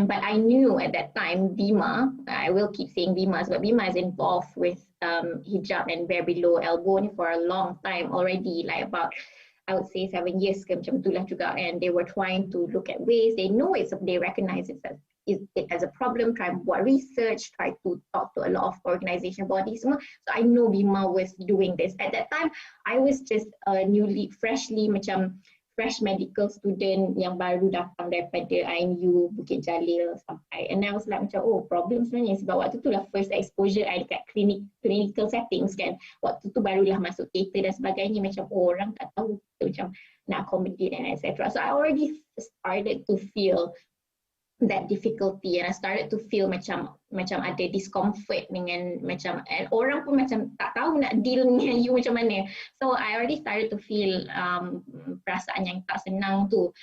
but I knew at that time BIMA, I will keep saying BIMA, but BIMA is involved with hijab and wear below elbow for a long time already, like about I would say 7 years ke macam itulah juga, and they were trying to look at ways. They know they recognize it as a problem, try to buat research, try to talk to a lot of organisation bodies semua. So I know BIMA was doing this. At that time, I was just freshly fresh medical student yang baru datang daripada IMU Bukit Jalil sampai, and I was like macam problem sebenarnya sebab waktu tu lah first exposure I dekat clinical settings kan, waktu tu barulah masuk theater dan sebagainya, macam orang tak tahu macam nak accommodate and etc. So I already started to feel that difficulty, and I started to feel macam ada discomfort dengan macam, and orang pun macam tak tahu nak deal dengan you macam mana. So I already started to feel perasaan yang tak senang tu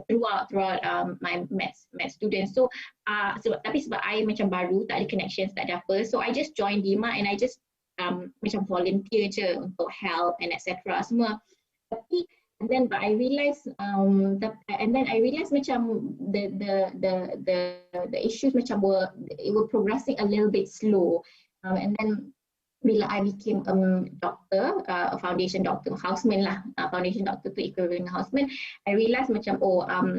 throughout my med students. So sebab I macam baru, tak ada connections, tak ada apa, so I just joined DIMA and I just macam volunteer je untuk help and etc. semua. Tapi but I realized macam the issues macam were progressing a little bit slow, and then bila I became a doctor, a foundation doctor, houseman lah, foundation doctor tu equivalent houseman, I realized macam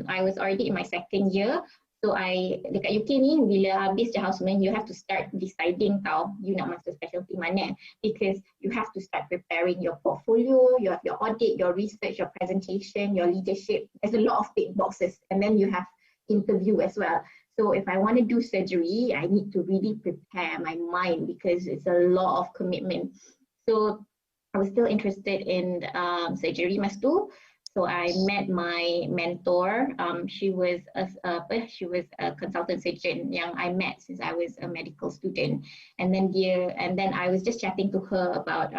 I was already in my second year. So dekat UK ni bila habis je houseman, you have to start deciding you nak masuk specialty mana, because you have to start preparing your portfolio, you have your audit, your research, your presentation, your leadership. There's a lot of big boxes, and then you have interview as well. So if I want to do surgery, I need to really prepare my mind because it's a lot of commitment. So I was still interested in surgery mas tu. So I met my mentor. She was a consultant surgeon yang I met since I was a medical student. And then I was just chatting to her about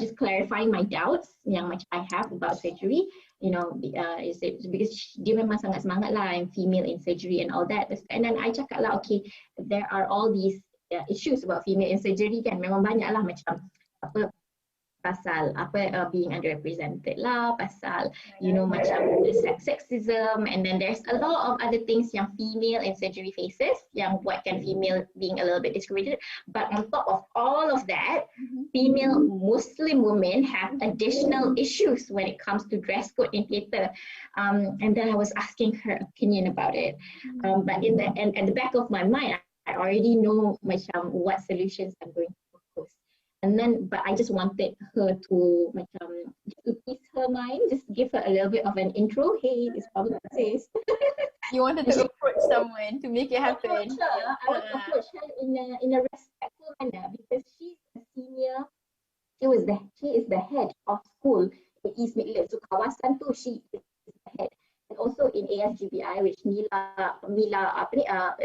just clarifying my doubts yang macam I have about surgery. You know, because dia memang sangat semangat lah, I'm female in surgery and all that. And then I cakap lah, okay, there are all these issues about female in surgery kan. Memang banyak lah macam pasal being underrepresented lah, pasal macam sexism, and then there's a lot of other things yang female in surgery faces yang buatkan female being a little bit discriminated. But on top of all of that, female Muslim women have additional issues when it comes to dress code in theatre, and then I was asking her opinion about it, but at the back of my mind I already know macam what solutions I'm going to propose. But I just wanted her to ease her mind, just give her a little bit of an intro. Hey, this problem exists. You wanted to approach someone to make it happen. I want to approach her in a respectful manner because she's a senior. She is the head of school in East Midlands. So kawasan tu, she is the head. And also in ASGBI, which Mila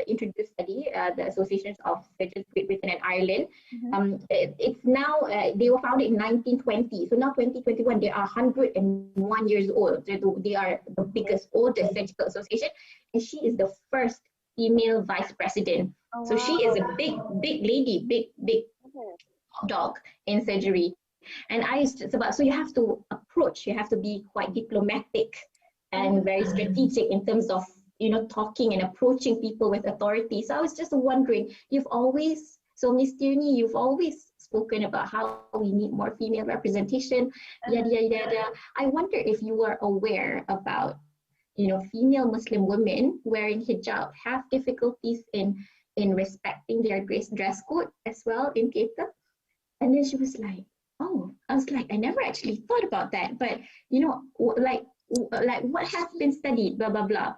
introduced tadi, the Associations of Surgeons Great Britain and Ireland. It's now, they were founded in 1920. So now 2021, they are 101 years old. So they are the biggest, oldest surgical association. And she is the first female vice president. So she is a big lady, big dog in surgery. And so you have to approach, you have to be quite diplomatic and very strategic in terms of, talking and approaching people with authority. So I was just wondering, so Ms. Tierney, you've always spoken about how we need more female representation, yada, yada, yada. I wonder if you were aware about, female Muslim women wearing hijab have difficulties in respecting their dress code as well in theatre. And then she was like, oh, I was like, I never actually thought about that. But, like what has been studied, blah, blah, blah.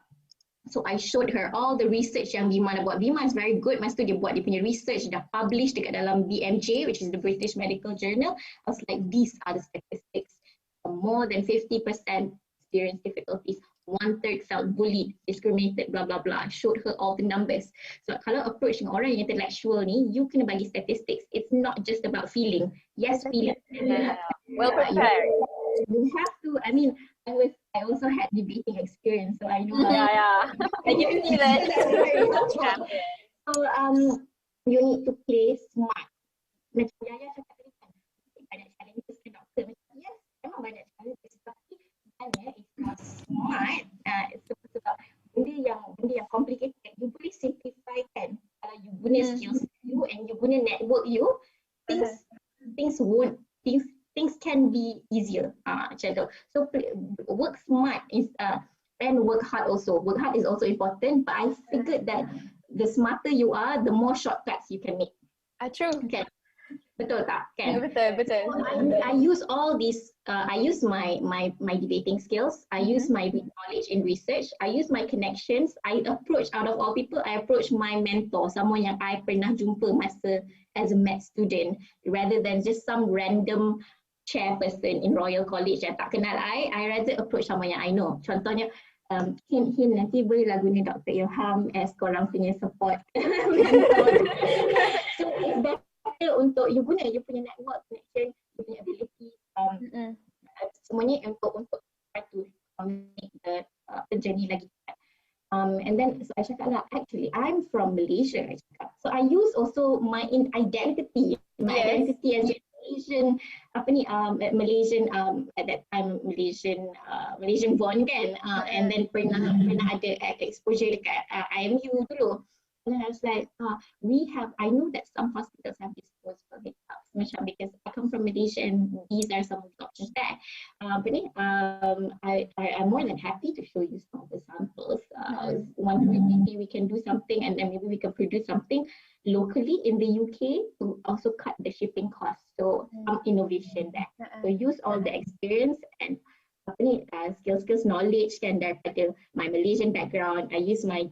So I showed her all the research yang Bima buat. Bima is very good. Masa tu dia buat dia punya research, dah published dekat dalam BMJ, which is the British Medical Journal. I was like, these are the statistics. More than 50% experienced difficulties. 1/3 felt bullied, discriminated, blah, blah, blah. I showed her all the numbers. So kalau approaching orang yang intellectual ni, you kena bagi statistics. It's not just about feeling. Yes, feeling. Well prepared. You have to, I also had debating experience, so I know. I can feel it. So you need to play smart. Macam Yaya cakap tadi kan, banyak challenges ke doktor. Yes, memang banyak challenges, tapi sebenarnya it's not smart. Sebab benda yang complicated, you boleh simplify kan. Kalau you guna skills you and you guna network you, things can be easier. Macam tu. So work smart is and work hard also. Work hard is also important, but I figured that the smarter you are, the more shortcuts you can make. True. Okay. Betul tak? Kan? Betul. So I use all these, I use my debating skills, I use my knowledge in research, I use my connections, I approach, out of all people, I approach my mentor, someone yang I pernah jumpa masa as a med student, rather than just some random chairperson in Royal College yang tak kenal I rather approach someone yang I know. Contohnya, Hin nanti bolehlah guna Dr. Ilham as korang punya support. So it's better untuk you guna you punya network, connection, you punya ability, semuanya untuk try to make the journey lagi. And then so I cakap lah, actually I'm from Malaysia. So I use also my identity as a Malaysian, Malaysian at that time Malaysian born kan, and then pernah ada exposure dekat IMU dulu. And then I was like, I know that some hospitals have disposable hijabs, macam because I come from Malaysia and these are some of the options there. I'm more than happy to show you some of the samples. One maybe we can do something, and then maybe we can produce something locally in the UK to also cut the shipping costs. So some innovation there. So use all the experience and skills, knowledge kan daripada my Malaysian background. I use my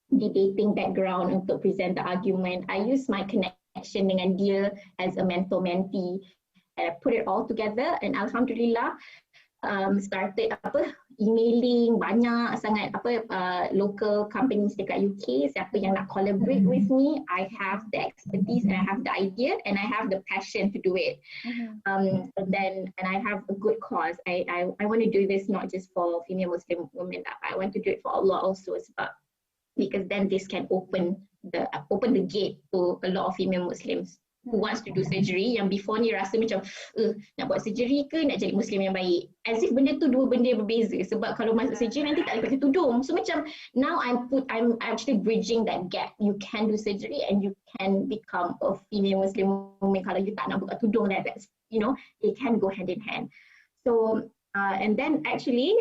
debating background untuk present the argument. I use my connection dengan dia as a mentor-mentee. I put it all together and alhamdulillah started emailing banyak sangat local companies dekat UK, siapa yang nak collaborate with me. I have the expertise and I have the idea and I have the passion to do it. And I have a good cause. I want to do this not just for female Muslim women. I want to do it for Allah also, because then this can open the gate to a lot of female Muslims who wants to do surgery, yang before ni rasa macam nak buat surgery ke nak jadi Muslim yang baik, as if benda tu dua benda yang berbeza. Sebab kalau masuk surgery nanti tak boleh pakai tudung. So macam now I'm actually bridging that gap. You can do surgery and you can become a female Muslim woman kalau you tak nak buka tudung. That's they can go hand in hand. So and then actually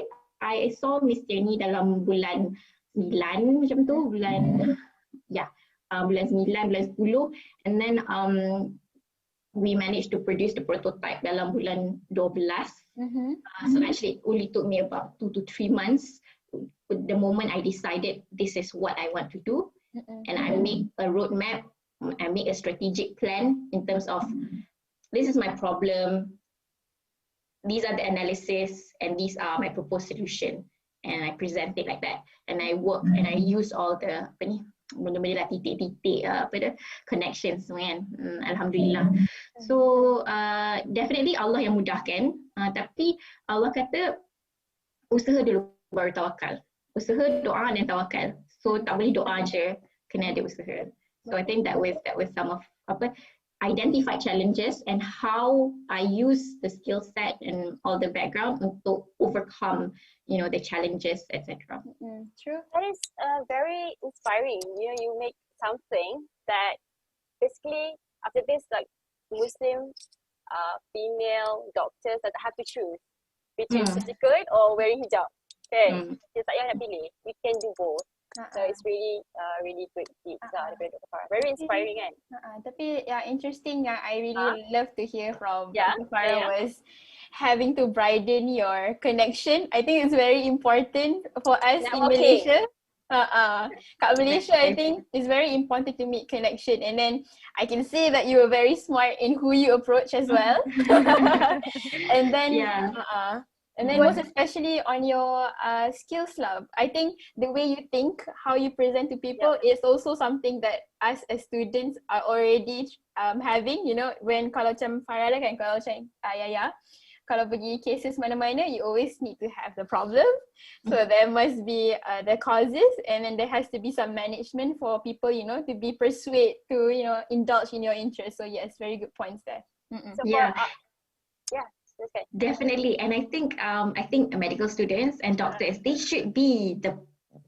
I saw Miss Tierney dalam bulan 9 macam tu, bulan 9, bulan 10, and then we managed to produce the prototype dalam bulan 12. So actually it only took me about 2 to 3 months. The moment I decided this is what I want to do, and I make a roadmap, I make a strategic plan in terms of this is my problem, these are the analysis, and these are my proposed solution. and I present it like that, and I work and I use all the benda-benda lah, titik-titik connections kan. Alhamdulillah. So definitely Allah yang mudahkan, tapi Allah kata usaha dulu baru tawakal. Usaha, doa dan tawakal. So tak boleh doa je, kena ada usaha. So I think that was some of identify challenges and how I use the skill set and all the background untuk overcome, the challenges, etc. True. That is very inspiring. You make something that basically after this, like Muslim female doctors that have to choose between surgical or wearing hijab. Okay, kita tak payah nak pilih. We can do both. So it's really good tips daripada Dr. Farah. Very inspiring kan? Tapi yang interesting yang I really love to hear from Yeah. Dr. Farah was having to broaden your connection. I think it's very important for us in Malaysia. Kat Malaysia, I think it's very important to make connection, and then I can see that you were very smart in who you approach as well. And then and then most especially on your skills lab. I think the way you think, how you present to people is also something that us as students are already having, when kalau macam Farah kan, kalau macam Yaya, kalau pergi cases mana-mana, you always need to have the problem. So there must be the causes, and then there has to be some management for people, to be persuaded to, indulge in your interest. So yes, very good points there. So okay. Definitely, and I think medical students and doctors, they should be the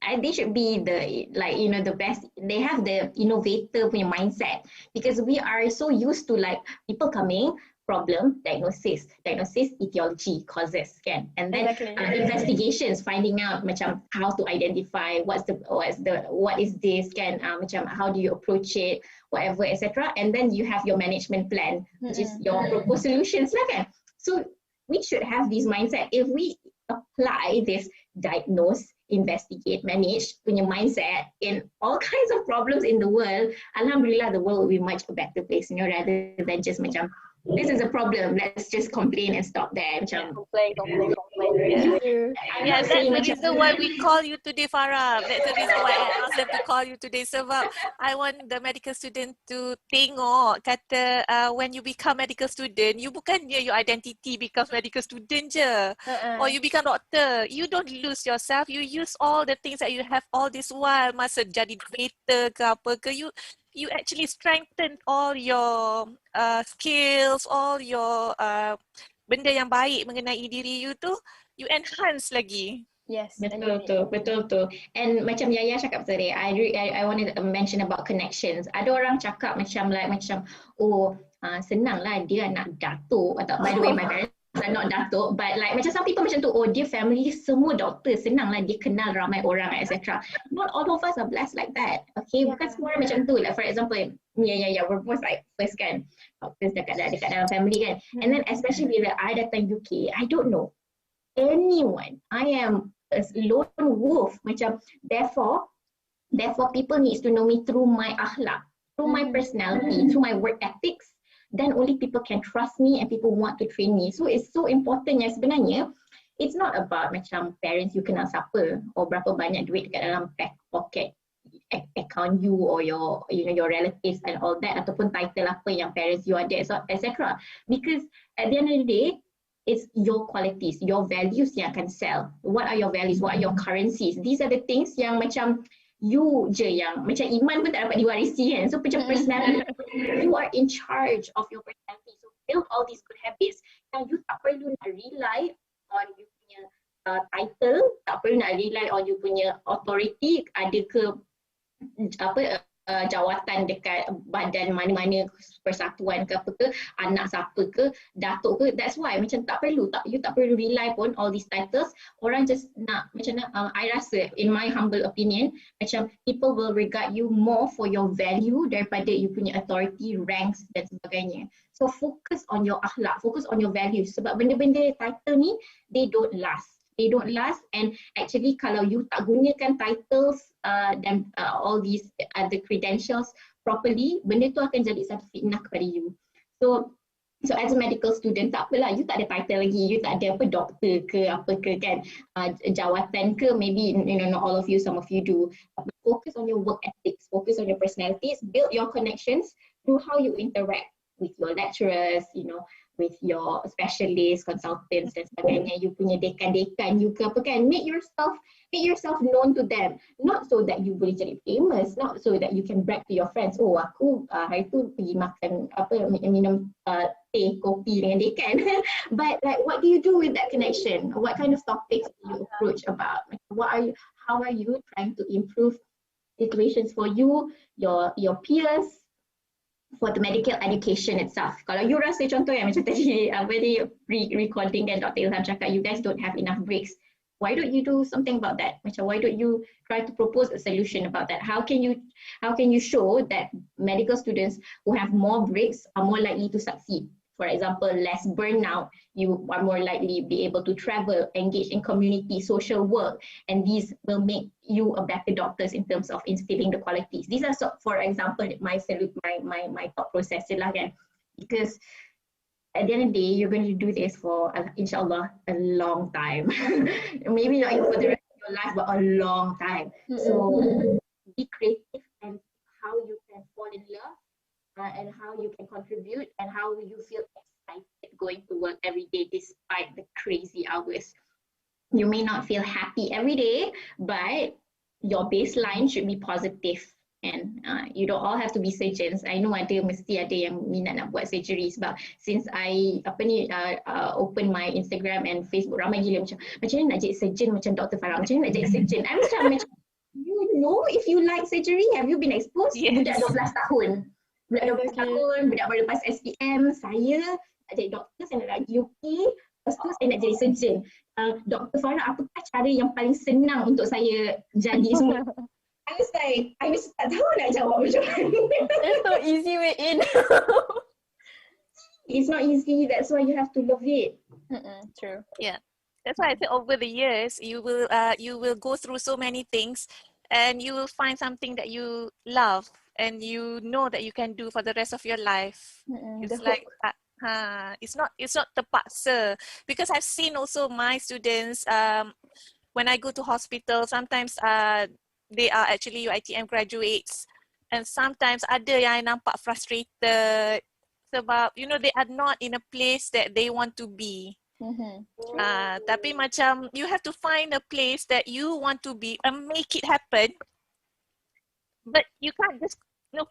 the best. They have the innovator punya mindset, because we are so used to like people coming, problem, diagnosis, etiology, causes, kan, and then investigations, finding out macam how to identify what is this, kan, macam how do you approach it, whatever, etc. And then you have your management plan, which is your proposed solutions lah, kan. So we should have this mindset. If we apply this diagnose, investigate, manage punya mindset in all kinds of problems in the world, alhamdulillah, the world will be much a better place, rather than just macam this is a problem, let's just complain and stop there. Complain. Yeah, that's the reason why we call you today, Farah. That's the reason why I asked them to call you today. Sebab I want the medical student to tengok, kata when you become medical student, you bukan your identity becomes medical student je. Or you become doctor. You don't lose yourself. You use all the things that you have all this while. Masa jadi debater ke apa ke, you actually strengthen all your skills, all your benda yang baik mengenai diri you tu, you enhance lagi. Yes, betul tu. And macam Yaya cakap tadi, I wanted to mention about connections. Ada orang cakap macam senang lah dia nak datuk, atau by the way my parents are not datuk, but like macam some people macam tu, dia family semua doktor, senang lah dia kenal ramai orang, etc. Not all of us are blessed like that. Okay, bukan semua orang macam tu. Like for example, we're most like first kan, doctors dekat dalam family kan. And then especially bila I datang UK, I don't know anyone. I am a lone wolf. Macam therefore people needs to know me through my akhlak, through my personality, through my work ethics. Then only people can trust me and people want to train me. So it's so important yang sebenarnya it's not about macam parents you kenal siapa or berapa banyak duit dekat dalam pocket account you or your relatives and all that, ataupun title apa yang parents you ada, etc. Because at the end of the day, it's your qualities, your values yang akan sell. What are your values? What are your currencies? These are the things yang macam you je yang macam iman pun tak dapat diwarisi kan. So macam personality, you are in charge of your personality. So build all these good habits yang you tak perlu nak rely on you punya title, tak perlu nak rely on you punya authority, ada ke jawatan dekat badan mana-mana persatuan ke apa ke, anak siapa ke, datuk ke. That's why macam you tak perlu rely pun all these titles. Orang just nak macam I rasa, in my humble opinion, macam people will regard you more for your value daripada you punya authority, ranks dan sebagainya. So focus on your akhlak, focus on your values, sebab benda-benda title ni they don't last, and actually kalau you tak gunakan titles dan all these other credentials properly, benda tu akan jadi satu fitnah kepada you. So So as a medical student, tak apalah, you tak ada title lagi, you tak ada apa doktor ke apa ke kan, jawatan ke, maybe not all of you, some of you do. But focus on your work ethics, focus on your personalities, build your connections through how you interact with your lecturers, with your specialists, consultants dan sebagainya, you punya dekan-dekan, you ke apa kan, make yourself known to them, not so that you boleh jadi famous, not so that you can brag to your friends, oh aku hari tu pergi makan minum teh kopi dengan dekan, but like what do you do with that connection, what kind of topics do you approach about, how are you trying to improve situations for you, your peers, for the medical education itself. Kalau you rasa contoh yang macam tadi recording kan Dr. Ilham cakap, you guys don't have enough breaks. Why don't you do something about that? Macam why don't you try to propose a solution about that? How can you show that medical students who have more breaks are more likely to succeed? For example, less burnout, you are more likely be able to travel, engage in community, social work, and these will make you a better doctors in terms of instilling the qualities. These are, for example, my thought process lah kan. Because at the end of the day, you're going to do this for, inshallah, a long time. Maybe not even for the rest of your life, but a long time. So be creative and how you can fall in love. And how you can contribute and how you feel excited going to work every day despite the crazy hours. You may not feel happy every day, but your baseline should be positive. And you don't all have to be surgeons. I know mesti ada yang minat nak buat surgery sebab since I open my Instagram and Facebook, ramai gila macam mana nak jadi surgeon macam Dr. Farah, macam mana nak jadi surgeon. I'm macam you know if you like surgery, have you been exposed? Yes. Budak 12 tahun. Budak 12 tahun, budak baru lepas SPM, saya nak jadi doktor, saya nak pergi UK, lepas tu saya nak jadi surgeon. Dr. Farah, apakah cara yang paling senang untuk saya jadi semua? I was tak tahu nak jawab macam mana. There's no easy way in. It's not easy, that's why you have to love it. True. Yeah, that's why I say over the years you will go through so many things, and you will find something that you love and you know that you can do for the rest of your life. It's like it's not terpaksa, because I've seen also my students when I go to hospital, sometimes they are actually UiTM graduates, and sometimes ada yang nampak frustrated sebab they are not in a place that they want to be. Tapi macam you have to find a place that you want to be and make it happen, but you can't just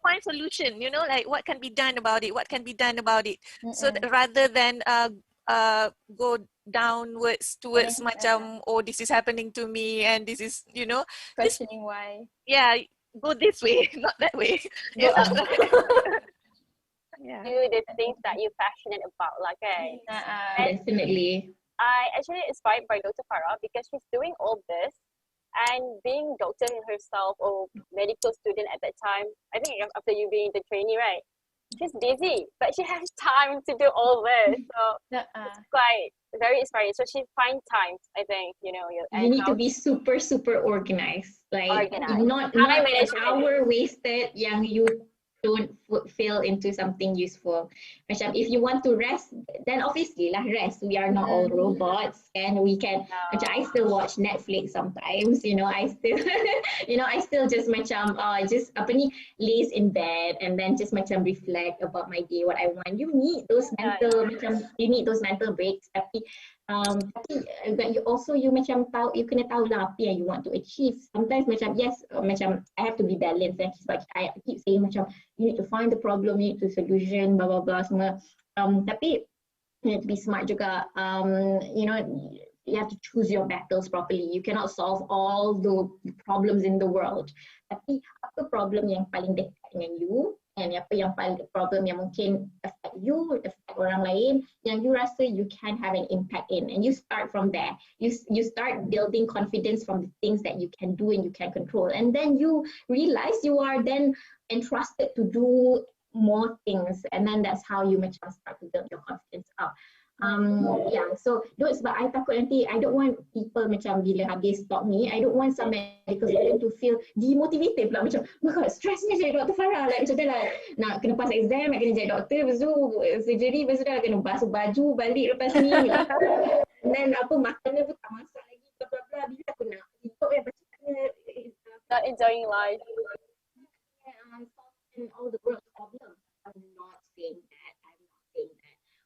find solution, like what can be done about it, so that rather than go downwards towards macam this is happening to me and this is Questioning why. Yeah, go this way, not that way. Yeah. Do the things that you're passionate about, like Definitely. I actually inspired by Dr. Farah because she's doing all this and being doctor herself or medical student at that time. I think after you being the trainee, right? She's busy, but she has time to do all this. So it's quite very inspiring. So she finds time, I think, you need to be super, super organized. Like not an hour wasted yang you don't fail into something useful. Macam if you want to rest, then obviously lah rest. We are not all robots, and we can. Macam I still watch Netflix sometimes. I still, I still just macam just laze in bed and then just macam reflect about my day, what I want. You need those mental breaks. Tapi but you macam tahu, you kena tahu lah apa yang you want to achieve. Sometimes macam macam I have to be balanced, and like I keep saying macam you need to find the problem, you need to solution, blah blah blah semua. Tapi you need to be smart juga. You have to choose your battles properly. You cannot solve all the problems in the world. Tapi apa problem yang paling dekat dengan you, and apa yang paling problem yang mungkin affect you, affect orang lain, yang you rasa you can have an impact in, and you start from there. You start building confidence from the things that you can do and you can control, and then you realize you are then entrusted to do more things, and then that's how you start to build your confidence up. Yeah, so sebab I takut nanti, I don't want people macam bila habis talk ni, I don't want some medical student to feel demotivated pula, macam oh my god, stressnya jadi Dr. Farah, like macam tu lah, nak kena pass exam, nak kena jadi doktor, lepas tu surgery, lepas tu dah kena basuh baju balik lepas ni, dan apa makannya pun tak masak lagi, bla bla bla, bila aku nak hidup macam Not enjoying life. solving all the world's problems. I'm not saying that.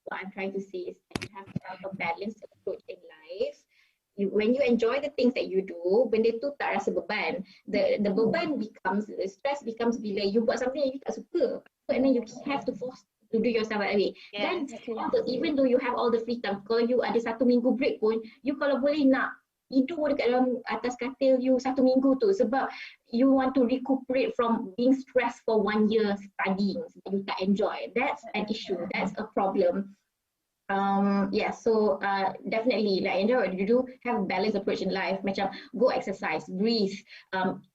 What I'm trying to say is that you have to have a balanced approach in life. When you enjoy the things that you do, benda tu tak rasa beban. The beban becomes, the stress becomes bila you buat something yang you tak suka. And then you have to force to do yourself that way. Dan even though you have all the free time, kalau you ada 1 minggu break pun, you kalau boleh nak tidur dekat dalam atas katil you 1 minggu tu, sebab you want to recuperate from being stressed for 1 year studying, you tak enjoy. That's an issue, that's a problem. Yeah, so definitely like enjoy what you do, have a balanced approach in life, macam go exercise, breathe,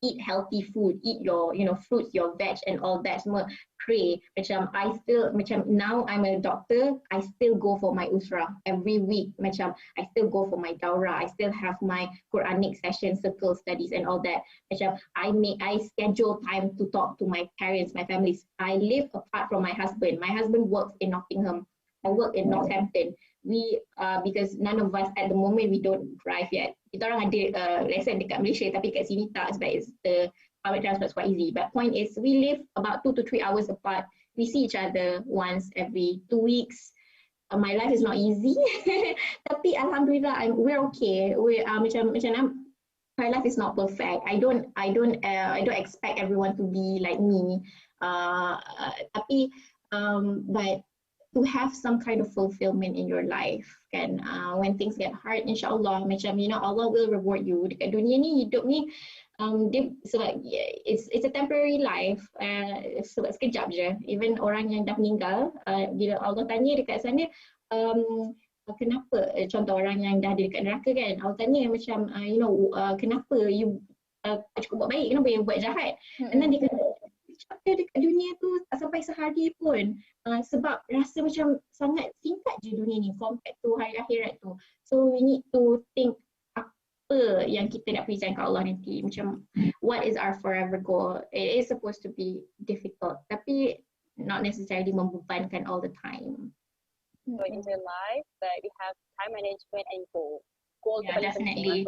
eat healthy food, eat your fruits, your veg and all that semua, pray. Macam now I'm a doctor, I still go for my usra every week, macam I still go for my daurah, I still have my Quranic session, circle studies and all that. Macam I schedule time to talk to my parents, my families. I live apart from my husband works in Nottingham, I work in Northampton. We because none of us at the moment, we don't drive yet. Kita orang ada lesson dekat Malaysia, tapi kat sini tak, sebab the public transport is quite easy. But point is, we live about 2 to 3 hours apart. We see each other once every 2 weeks. My life is not easy, tapi alhamdulillah, we're okay. We my life is not perfect. I don't expect everyone to be like me. Tapi but to have some kind of fulfillment in your life, kan, when things get hard, insyaAllah, macam Allah will reward you. Dekat dunia ni, hidup ni, sebab it's a temporary life, sebab sekejap je. Even orang yang dah meninggal, bila Allah tanya dekat sana, kenapa, contoh orang yang dah ada dekat neraka kan, Allah tanya macam, kenapa you cukup buat baik, kenapa you buat jahat? And then dia kata, chapter dekat dunia tu tak sampai sehari pun, sebab rasa macam sangat singkat je dunia ni compared to hari akhirat tu. So we need to think apa yang kita nak present ke Allah nanti, macam what is our forever goal. It is supposed to be difficult, tapi not necessarily membebankan all the time. So in your life, but we have time management and goal. Yeah, definitely.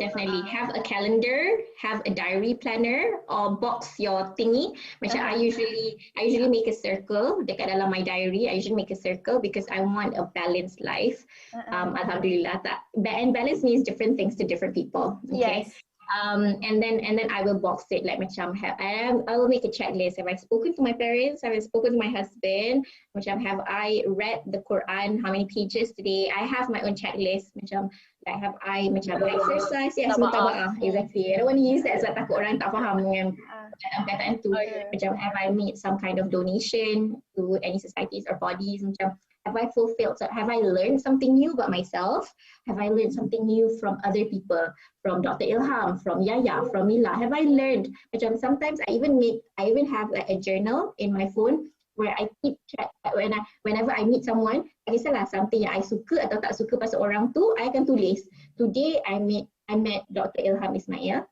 Have a calendar, have a diary planner, or box your thingy. Macam I usually make a circle dekat dalam my diary. I usually make a circle because I want a balanced life. Alhamdulillah. And balance means different things to different people. Okay? Yes. And then I will box it, like macam I will make a checklist. Have I spoken to my parents? Have I spoken to my husband? Macam have I read the Quran? How many pages today? I have my own checklist. Macam like have I macam exercise? Yes, mutaba'ah. Exactly. I don't want to use that sebab takut orang tak faham dengan perkataan tu. Macam have I made some kind of donation to any societies or bodies? Macam have I fulfilled? So have I learned something new about myself? Have I learned something new from other people? From Dr. Ilham, from Yaya, from Mila? Have I learned? Macam sometimes I even have like a journal in my phone where I keep track. Whenever I meet someone, tak kisahlah something yang I suka atau tak suka pasal orang tu, I akan tulis. Today I met Dr. Ilham Ismail,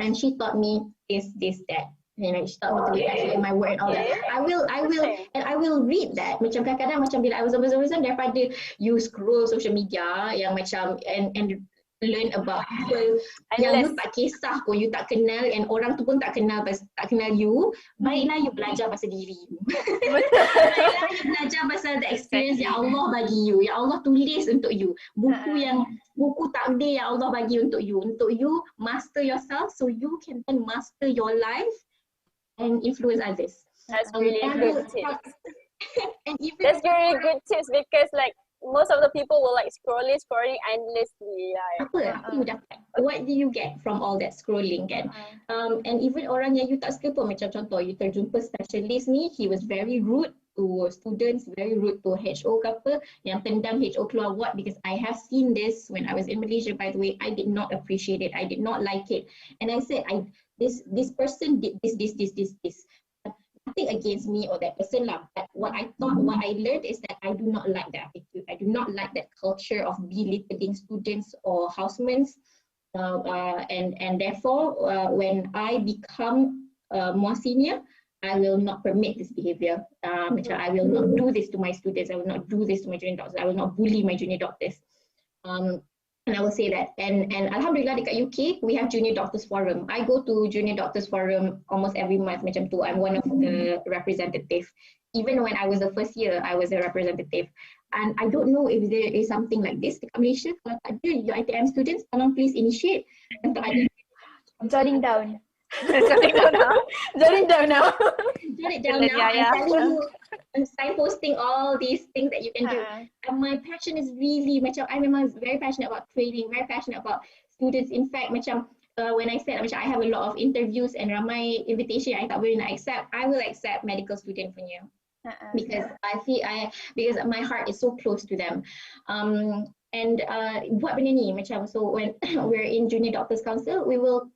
and she taught me this, that. She taught me to be actually my word and all that. I will read that. Macam kadang-kadang macam bila I was bosan daripada you scroll social media yang macam and learn about people yang you tak kisah pun, you tak kenal, and orang tu pun tak kenal you. Baiklah you belajar pasal diri you. Baiklah you belajar pasal the experience yang Allah bagi you, yang Allah tulis untuk you. Buku takdir yang Allah bagi untuk you master yourself so you can then master your life and influence others. That's really good tips. That's really good tips because like most of the people will like scrolling endlessly. Apa you dapat? What do you get from all that scrolling kan? And even orang yang you tak suka pun, macam contoh you terjumpa specialist ni, he was very rude to students, very rude to HO ke apa, yang tendang HO keluar ward, because I have seen this when I was in Malaysia, by the way. I did not appreciate it, I did not like it, and I said this person did this. nothing against me or that person lah. But what I learned is that I do not like that attitude. I do not like that culture of belittling students or housemates. And therefore, when I become more senior, I will not permit this behavior. I will not do this to my students. I will not do this to my junior doctors. I will not bully my junior doctors. And I will say that. And Alhamdulillah dekat UK, we have Junior Doctors Forum. I go to Junior Doctors Forum almost every month macam tu. I'm one of the representatives. Even when I was the first year, I was a representative. And I don't know if there is something like this dekat Malaysia. Kalau tak ada, your ITM students, tolong please initiate. Untuk ada. Jotting down. Jotting down now. Jotting down now. Jot it down now. I'm telling you. I'm signposting all these things that you can do. And my passion is really macam I memang very passionate about training, very passionate about students. In fact, macam when I said macam I have a lot of interviews and ramai invitation I tak boleh nak accept, I will accept medical student punya. Because because my heart is so close to them. And buat benda ni macam, so when we're in Junior Doctors Council, we will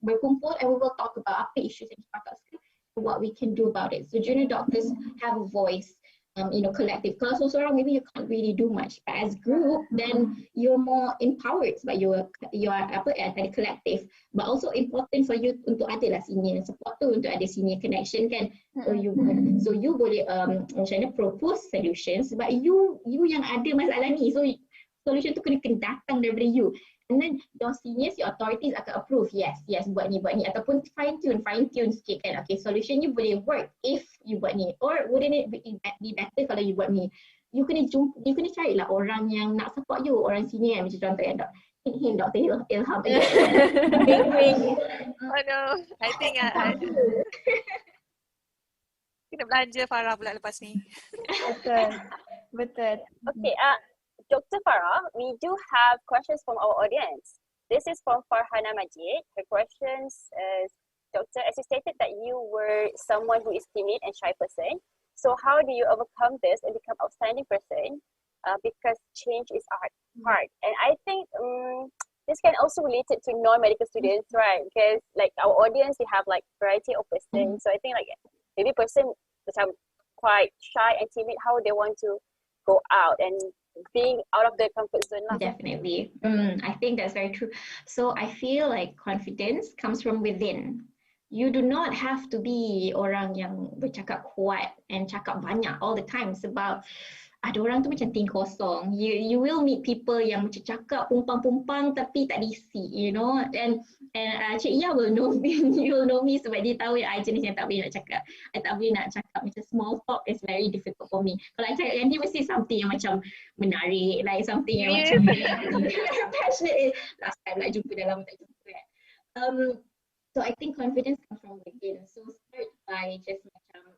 berkumpul and we will talk about apa issues yang kita pakat sekarang, what we can do about it. So junior doctors have a voice, collective. Kalau seorang maybe you can't really do much, but as group then you're more empowered sebab you are tadi collective. But also important for you untuk ada lah senior support tu, untuk ada senior connection kan. So you boleh macam mana propose solutions sebab you yang ada masalah ni, so solution tu kena datang daripada you. And then your seniors, your authorities akan approve, yes, buat ni, ataupun fine tune sikit kan. Okay, solution you boleh work if you buat ni, or wouldn't it be better kalau you buat ni. You kena carilah orang yang nak support you, orang senior macam contoh yang Dr. Ilham. Oh no, I think kena belanja Farah pula lepas ni. Betul. Okay, Dr. Farah, we do have questions from our audience. This is from Farhana Majid. Her questions is, Doctor, as you stated that you were someone who is timid and shy person, so how do you overcome this and become outstanding person? Because change is hard. And I think this can also relate it to non-medical students, right? Because like our audience, they have like variety of persons. So I think like maybe person macam quite shy and timid, how they want to go out and being out of their comfort zone. Definitely. I think that's very true. So I feel like confidence comes from within. You do not have to be orang yang bercakap kuat and cakap banyak all the time sebab ada orang tu macam ting kosong. You will meet people yang macam cakap pumpang-pumpang tapi tak diisi, and Cik Ia will know me, you will know me sebab dia tahu yang I jenis yang tak boleh nak cakap. I tak boleh nak cakap macam small talk is very difficult for me. Kalau I cakap yang dia mesti something yang macam menarik, like something yang macam passionate. Last time like jumpa dah lama tak jumpa kan. So I think confidence comes from within. So start by just macam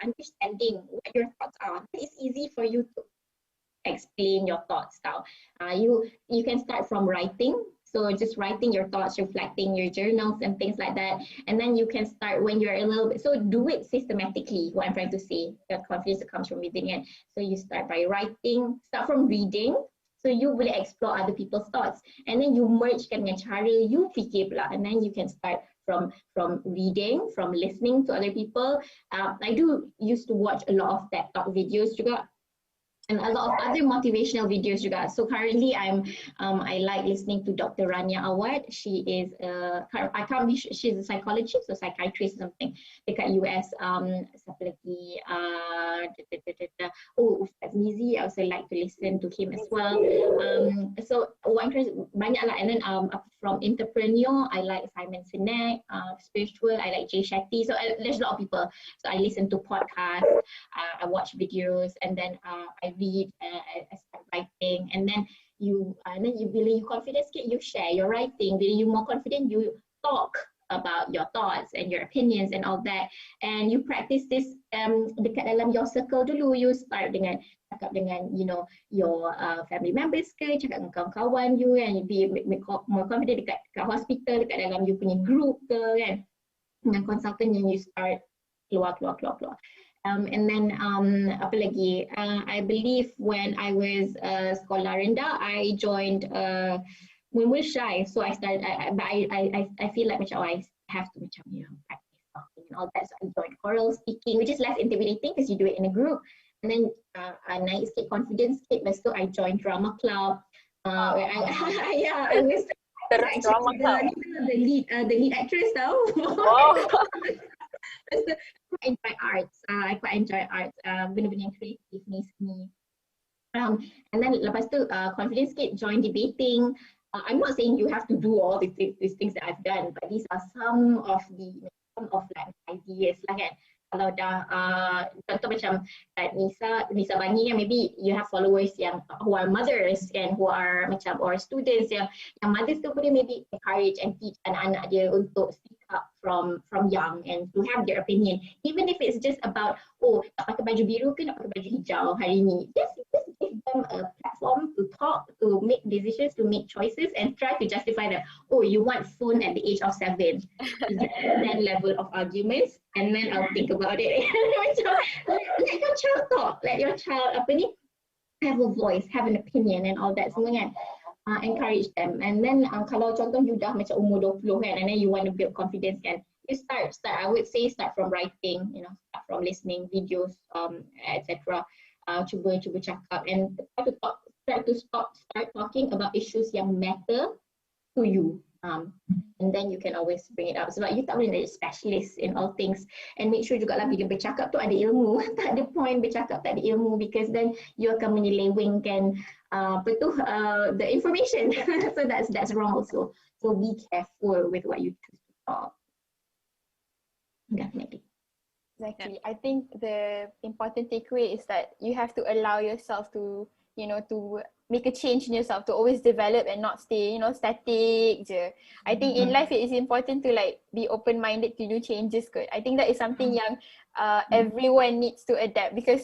understanding what your thoughts are. It's easy for you to explain your thoughts now. You can start from writing. So just writing your thoughts, reflecting your journals and things like that. And then you can start when you're a little bit, so do it systematically, what I'm trying to say. That confidence comes from within it. So you start by writing, start from reading. So you boleh explore other people's thoughts. And then you merge dengan cara you fikir pula. And then you can start from reading, from listening to other people. I do used to watch a lot of TED Talk videos juga, and a lot of other motivational videos juga. So currently I like listening to Dr. Rania Awad. She is she's a psychologist, so psychiatrist or something dekat US. Siapa lagi? Ustaz Mizi, I also like to listen to him as well. So banyak lah. And then from entrepreneur, I like Simon Sinek. Spiritual, I like Jay Shetty. So there's a lot of people. So I listen to podcasts, I watch videos, and then I read, I start writing, and then you bila you confident sikit, you share your writing. Bila you more confident, you talk about your thoughts and your opinions and all that, and you practice this dekat dalam your circle dulu. You start dengan cakap dengan your family members ke, cakap dengan kawan-kawan you, and you be more confident dekat hospital, dekat dalam you punya group ke kan, dengan consultant yang you start keluar. And then apa lagi? I believe when I was sekolah rendah, I joined Muay shy. So I started, but I feel like macam I have to macam practice talking and all that. So I joined choral speaking, which is less intimidating because you do it in a group. And then I naik sikit confidence sikit. Lepas tu I joined drama club. Where I was Terus drama club. the lead actress tau. Wow. Lepas tu I enjoy arts. I quite enjoy arts. Benda-benda yang kreatif ni seni. And then lepas tu confidence sikit, join debating. I'm not saying you have to do all these things that I've done, but these are some of like ideas lah kan. Kalau dah contoh macam Nisa Bani yang maybe you have followers yang who are mothers and who are macam or students yang mothers tu boleh maybe encourage and teach anak-anak dia untuk speak up from young and to have their opinion, even if it's just about nak pakai baju biru ke nak pakai baju hijau hari ni. Just give them a platform to talk, to make decisions, to make choices and try to justify that you want phone at the age of 7. That level of arguments, and then I'll think about it. Let your child talk, let your child have a voice, have an opinion and all that semua kan. Encourage them. And then kalau contoh you dah macam umur 20 kan, and then you want to build confidence kan, you start I would say start from writing, start from listening videos, etc. Cuba cakap and start talking about issues yang matter to you. And then you can always bring it up. Sebab you tak boleh jadi specialist in all things. And make sure juga lah bila bercakap tu ada ilmu. Tak ada point bercakap tak ada ilmu, because then you akan menyelewengkan the information. So that's wrong also. So be careful with what you choose to talk. Definitely. Exactly. I think the important takeaway is that you have to allow yourself to, to make a change in yourself, to always develop and not stay, static je. I think in life it is important to like be open-minded to new changes. Good. I think that is something yang everyone needs to adapt, because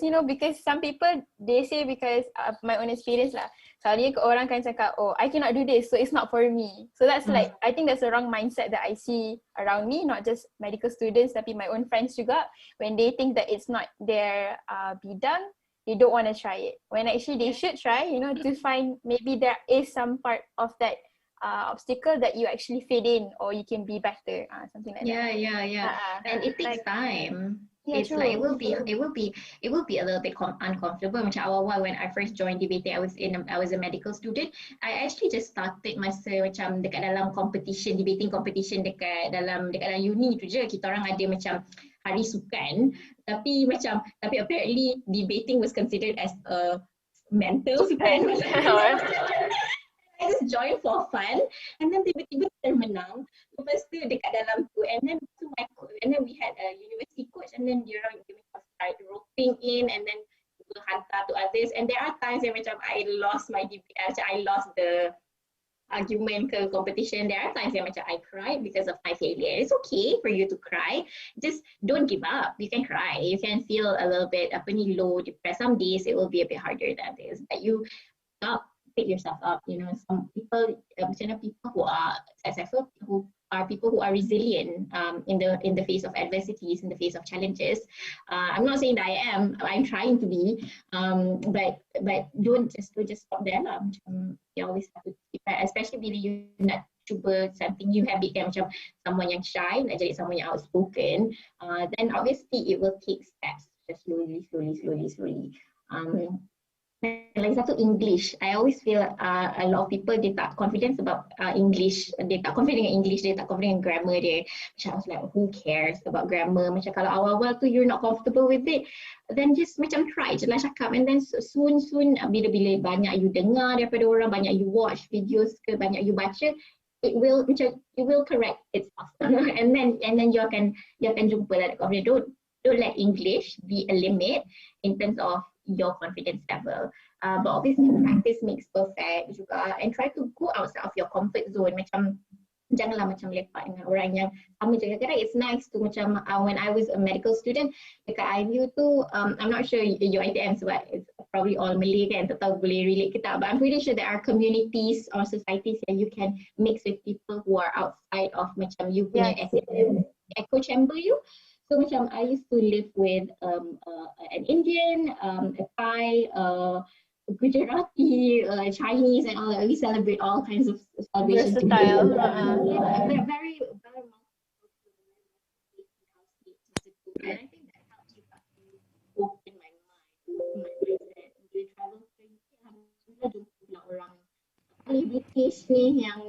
some people they say, because of my own experience lah, selalunya orang kan cakap, I cannot do this, so it's not for me. So that's like, I think that's the wrong mindset that I see around me, not just medical students tapi my own friends juga. When they think that it's not their bidang, they don't want to try it, when actually they should try, to find maybe there is some part of that obstacle that you actually fit in, or you can be better, something like that. Yeah. And it takes time. Yeah, It's true. like it will be a little bit uncomfortable. Macam awal-awal when I first joined debating, I was a medical student. I actually just started masa macam dekat dalam debating competition dekat dalam uni tu je. Kita orang ada macam hari sukan, tapi apparently debating was considered as a mental sukan. I just joined for fun, and then tiba-tiba termenang. Lepas tu dekat dalam tu, and then we had a university coach, and then dia start roping in, and then people hantar to others. And there are times yang macam I lost my debate, I lost the argument ke competition. There are times yang macam I cried because of my failure. It's okay for you to cry. Just don't give up. You can cry. You can feel a little bit low, depressed. Some days it will be a bit harder than others, but you stop. Pick yourself up. Some people, people who are successful, who are people who are resilient in the face of adversities, in the face of challenges. I'm not saying that I am. I'm trying to be. But don't just stop there lah. You always have to keep, especially bila you nak cuba something new habit kan, macam someone yang shy nak jadi someone yang outspoken. Then obviously it will take steps, just slowly. Lagi satu, English. I always feel a lot of people they tak confident about English. They tak confident dengan English, they tak confident dengan grammar dia. Macam I was like, who cares about grammar? Macam kalau awal-awal tu you're not comfortable with it, then just macam try je lah cakap, and then soon bila banyak you dengar daripada orang, banyak you watch videos ke, banyak you baca, it will correct itself. and then you akan jumpa that confidence. Don't let English be a limit in terms of your confidence level. But obviously practice makes perfect juga, and try to go outside of your comfort zone. Macam janganlah macam lepak dengan orang yang sama je. Kadang-kadang it's nice to macam when I was a medical student dekat IU tu, I'm not sure your ITM sebab it's probably all Malay kan, tak tahu boleh relate ke tak, but I'm pretty sure there are communities or societies that you can mix with people who are outside of macam you punya echo chamber you. So macam I used to live with an Indian, a Thai, Gujarati, Chinese, and all that. We celebrate all kinds of celebrations. Versatile. They're very And I think that helps juga to open my mind, open my mindset. Bila travel ke UK, alhamdulillah jumpa pula orang paling British ni yang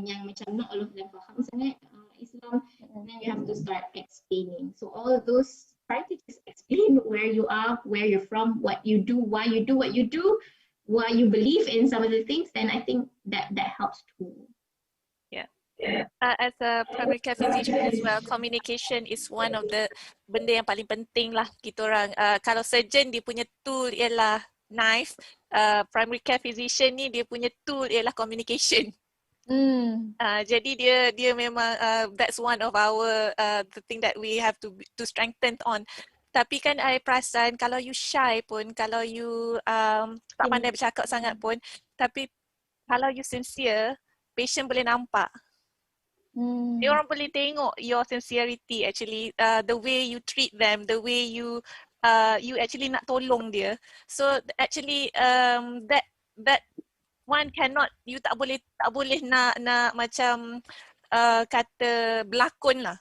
yang macam not all of them faham sangat Islam. Then you have to start explaining. So all those, try to just explain where you are, where you're from, what you do, why you do what you do, why you believe in some of the things. Then I think that helps too. As a primary care physician as well, communication is one of the benda yang paling penting lah kita orang. Kalau surgeon dia punya tool ialah knife, primary care physician ni dia punya tool ialah communication. Jadi dia memang that's one of our the thing that we have to strengthen on. Tapi kan I perasan kalau you shy pun, kalau you tak pandai bercakap sangat pun, tapi kalau you sincere, patient boleh nampak. Dia orang boleh tengok your sincerity actually, the way you treat them, the way you actually nak tolong dia. So actually that one cannot, you tak boleh nak macam kata berlakon lah.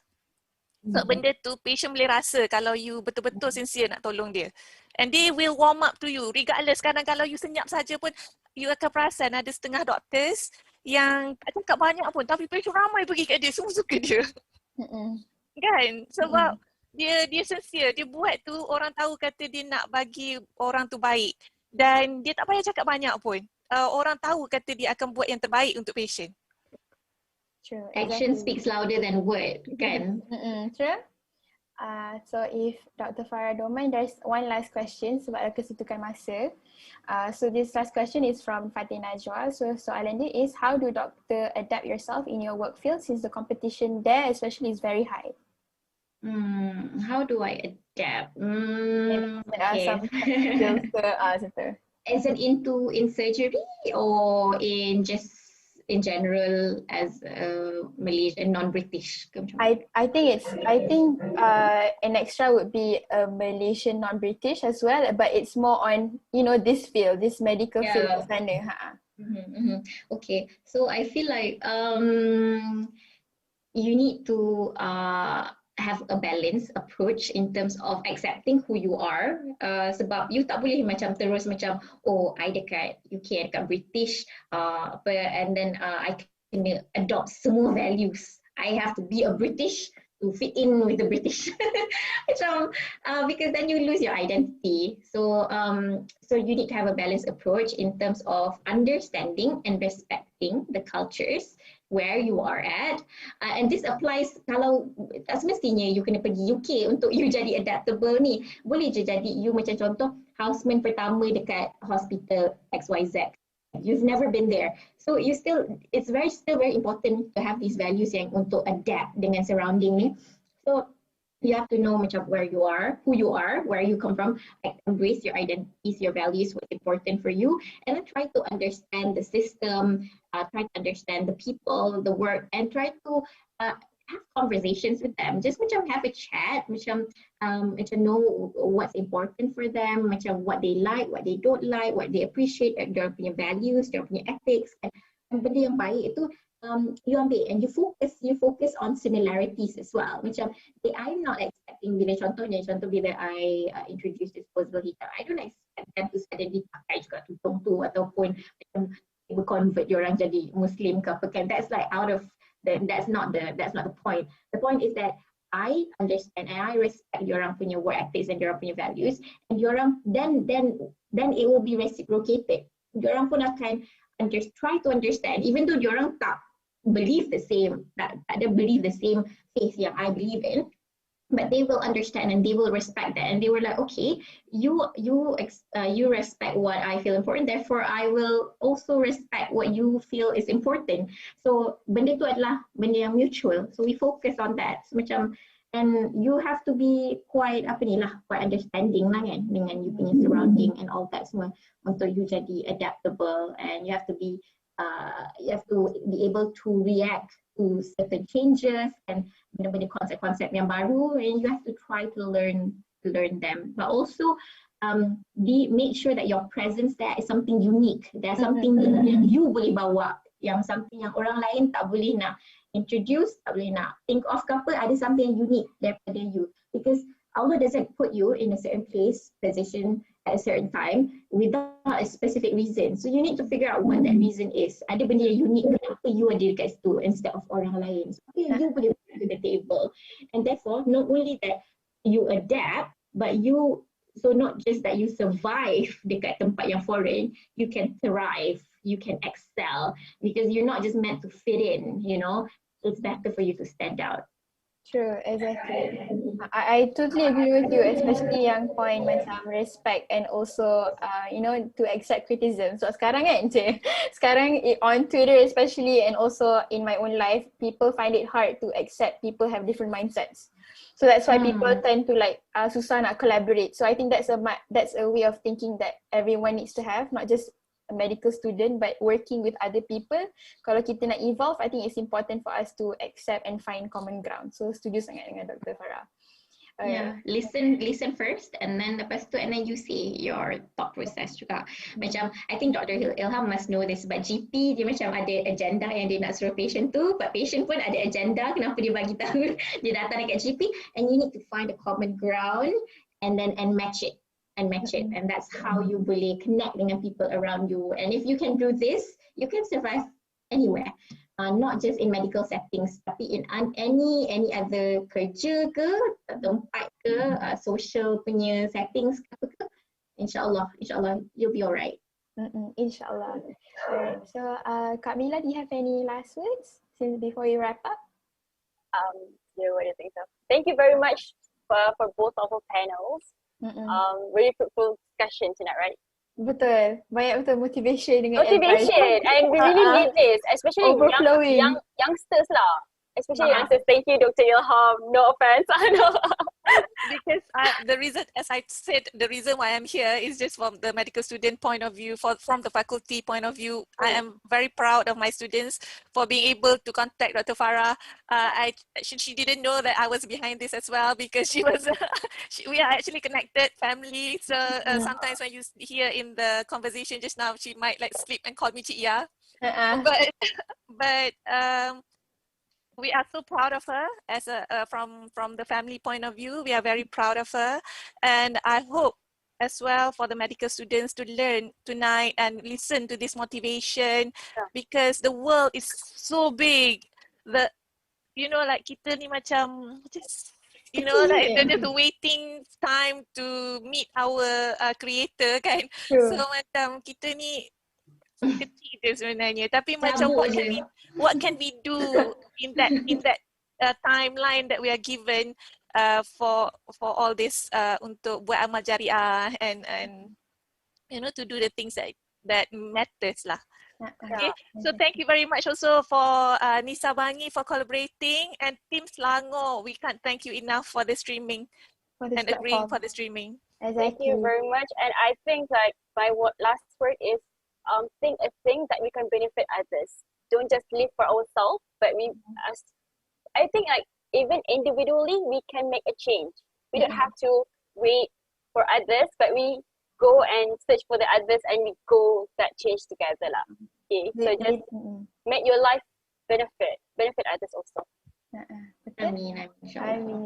So benda tu patient boleh rasa kalau you betul-betul sincere nak tolong dia. And they will warm up to you regardless. Kadang kalau you senyap saja pun, you akan perasan ada setengah doctors yang tak cakap banyak pun tapi patient ramai pergi kat dia, semua suka dia. Kan? Sebab dia sincere, dia buat tu orang tahu kata dia nak bagi orang tu baik. Dan dia tak payah cakap banyak pun. Orang tahu kata dia akan buat yang terbaik untuk patient. True. Action speaks louder than word, kan? True. So if Dr. Farah don't mind, there's one last question sebab ada kesetukan masa. So this last question is from Fatih Najwa. So soalan dia is, how do doctor adapt yourself in your work field since the competition there especially is very high? How do I adapt? Okay. Some skills Is it in surgery or in just in general as Malaysian non-British? I think an extra would be a Malaysian non-British as well, but it's more on this field, this medical field sana. Okay, so I feel like you need to have a balanced approach in terms of accepting who you are. Sebab you tak boleh macam terus macam, oh, I dekat UK, dekat British, and then I can adopt semua values. I have to be a British to fit in with the British. Macam, because then you lose your identity. So you need to have a balanced approach in terms of understanding and respecting the cultures where you are at, and this applies kalau tak semestinya you kena pergi UK untuk you jadi adaptable ni. Boleh je jadi you macam contoh houseman pertama dekat hospital XYZ. You've never been there, so it's still very important to have these values yang untuk adapt dengan surrounding ni. So you have to know macam where you are, who you are, where you come from, like embrace your identities, your values, what's important for you, and then try to understand the system, try to understand the people, the work, and try to have conversations with them. Just macam have a chat, macam know what's important for them, macam what they like, what they don't like, what they appreciate, their punya values, their punya ethics, and benda yang baik itu you ambil and you focus on similarities as well. Macam I'm not expecting bila I introduce disposable hijab, I don't expect them to suddenly pakai juga tudung tu ataupun macam convert orang jadi Muslim ke apa kan. That's like that's not the point. The point is that I understand and I respect diorang punya work ethics and diorang punya values, and diorang then it will be reciprocated. Diorang pun akan try to understand, even though diorang tak believe the same, tak ada believe the same faith yang I believe in, but they will understand and they will respect that, and they were like, okay, you respect what I feel important, therefore I will also respect what you feel is important. So benda tu adalah benda yang mutual, so we focus on that. So macam, and you have to be quite understanding lah kan dengan you punya surrounding and all that semua untuk you jadi adaptable, and you have to be able to react to certain changes and benda-benda konsep-konsep yang baru, and you have to try to learn them, but also make sure that your presence there is something unique. There's something yang you boleh bawa, yang something yang orang lain tak boleh nak introduce, tak boleh nak think of ke apa, ada something unique daripada you. Because Allah doesn't put you in a certain place, position at a certain time without a specific reason. So you need to figure out what that reason is. Ada benda yang unik, kenapa you ada dekat situ instead of orang lain. So you boleh bring to the table. And therefore, not only that you adapt, but you, so not just that you survive dekat tempat yang foreign, you can thrive, you can excel, because you're not just meant to fit in, you know. It's better for you to stand out. True, exactly. I totally agree with you, especially yang point macam respect and also you know, to accept criticism. So sekarang kan sekarang on Twitter especially and also in my own life, people find it hard to accept people have different mindsets. So that's why people tend to like susah nak collaborate. So I think that's a way of thinking that everyone needs to have, not just a medical student but working with other people. Kalau kita nak evolve, I think it's important for us to accept and find common ground. So setuju sangat dengan Dr. Farah. Yeah, listen first and then lepas tu and then you see your thought process juga. Macam I think Dr. Ilham must know this, but GP dia macam ada agenda yang dia nak suruh patient tu, but patient pun ada agenda kenapa dia bagi tahu dia datang dekat GP, and you need to find a common ground and match it. And that's how you boleh connect dengan people around you. And if you can do this, you can survive anywhere, not just in medical settings, tapi in any other kerja ke, tempat ke, social punya settings ke, insyaAllah you'll be alright. Inshallah. Alright. So Kak Mila, do you have any last words before you wrap up? Yeah, what do you think so? Thank you very much for both of our panels. Really fruitful discussion tonight, right? Betul. Banyak betul motivation dengan motivation and we really need this, especially youngsters lah. Especially youngsters. Thank you, Dr. Ilham. No offense. Because the reason, as I said, the reason why I'm here is just from the medical student point of view, from the faculty point of view. I am very proud of my students for being able to contact Dr. Farah. She didn't know that I was behind this as well, because she was, we are actually connected family. So sometimes when you hear in the conversation just now, she might like slip and call me Cik Ia. But we are so proud of her as from the family point of view. We are very proud of her, and I hope as well for the medical students to learn tonight and listen to this motivation, because the world is so big. Like kita ni macam just like there's a waiting time to meet our creator kan. So macam kita ni kecil je sebenarnya, tapi macam what can we do in that timeline that we are given for all this untuk buat amal jariah and to do the things that matters lah. Okay, so thank you very much also for Nisa Bangi for collaborating, and Team Selangor. We can't thank you enough for the streaming and agreeing for the streaming. Thank you very much. And I think like my last word is think a thing that we can benefit others. Don't just live for ourselves, but I think like even individually we can make a change. We don't have to wait for others, but we go and search for the others and we go that change together lah. Okay, so just make your life benefit others also. Ameen,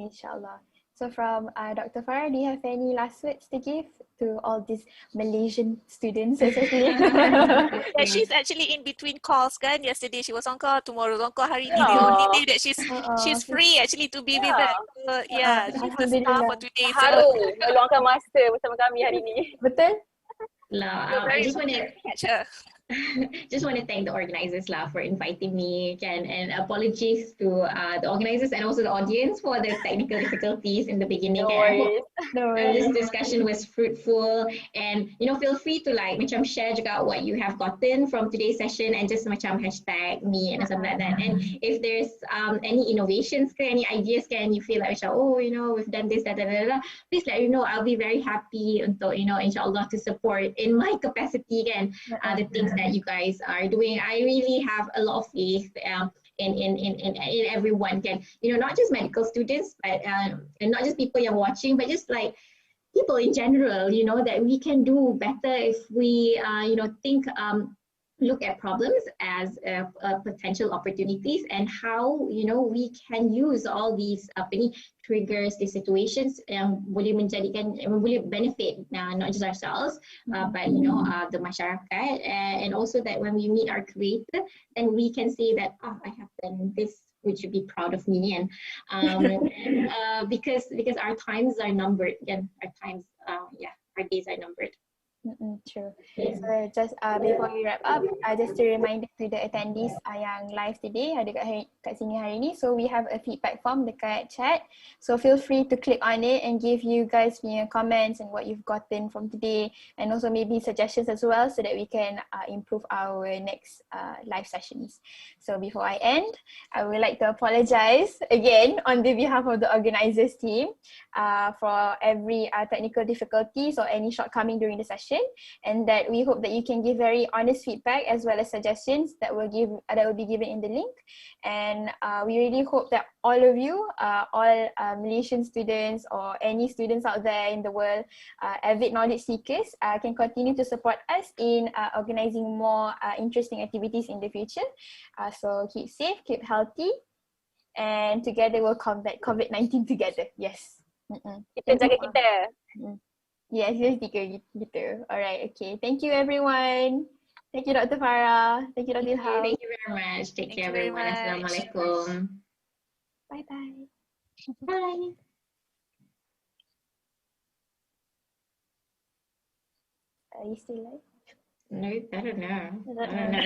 inshallah. So from Dr. Farah, do you have any last words to give to all these Malaysian students especially? Yeah, she's actually in between calls kan. Yesterday she was on call, tomorrow on call. Hari ni the only day that she's free actually to be with us. So, she's the star for today. Haru meluangkan masa bersama kami hari ni. Betul? I just want to thank the organizers for inviting me, and apologies to the organizers and also the audience for the technical difficulties in the beginning. No worries. This discussion was fruitful, and feel free to macam share juga what you have gotten from today's session, and just macam hashtag me and something like that. And if there's any innovations, any ideas, you feel like we've done this, please let me know. I'll be very happy untuk inshallah to support in my capacity the things that you guys are doing. I really have a lot of faith in everyone, not just medical students, but and not just people you're watching, but just like people in general, that we can do better if we think look at problems as potential opportunities, and how we can use all these triggers, these situations yang boleh benefit not just ourselves but the masyarakat, and also that when we meet our creator, then we can say that I have done this, which should be proud of me, and because our times are numbered again, our days are numbered. True. So just before we wrap up, just a reminder to the attendees yang live today ada kat sini hari ni. So we have a feedback form dekat chat. So feel free to click on it and give you guys your comments and what you've gotten from today, and also maybe suggestions as well, so that we can improve our next live sessions. So before I end, I would like to apologize again on the behalf of the organizers team for every technical difficulties or any shortcoming during the session, and that we hope that you can give very honest feedback as well as suggestions that will be given in the link. And we really hope that all of you, all Malaysian students or any students out there in the world, avid knowledge seekers, can continue to support us in organizing more interesting activities in the future. So keep safe, keep healthy, and together we'll combat COVID-19 together. Yes. Kita jaga kita. Yes, gitu. Alright, okay. Thank you everyone. Thank you Dr. Farah. Thank you Dr. Ilham. Thank you very much. Take care everyone. Assalamualaikum. Bye-bye. Bye. Are you still live? No, I don't know.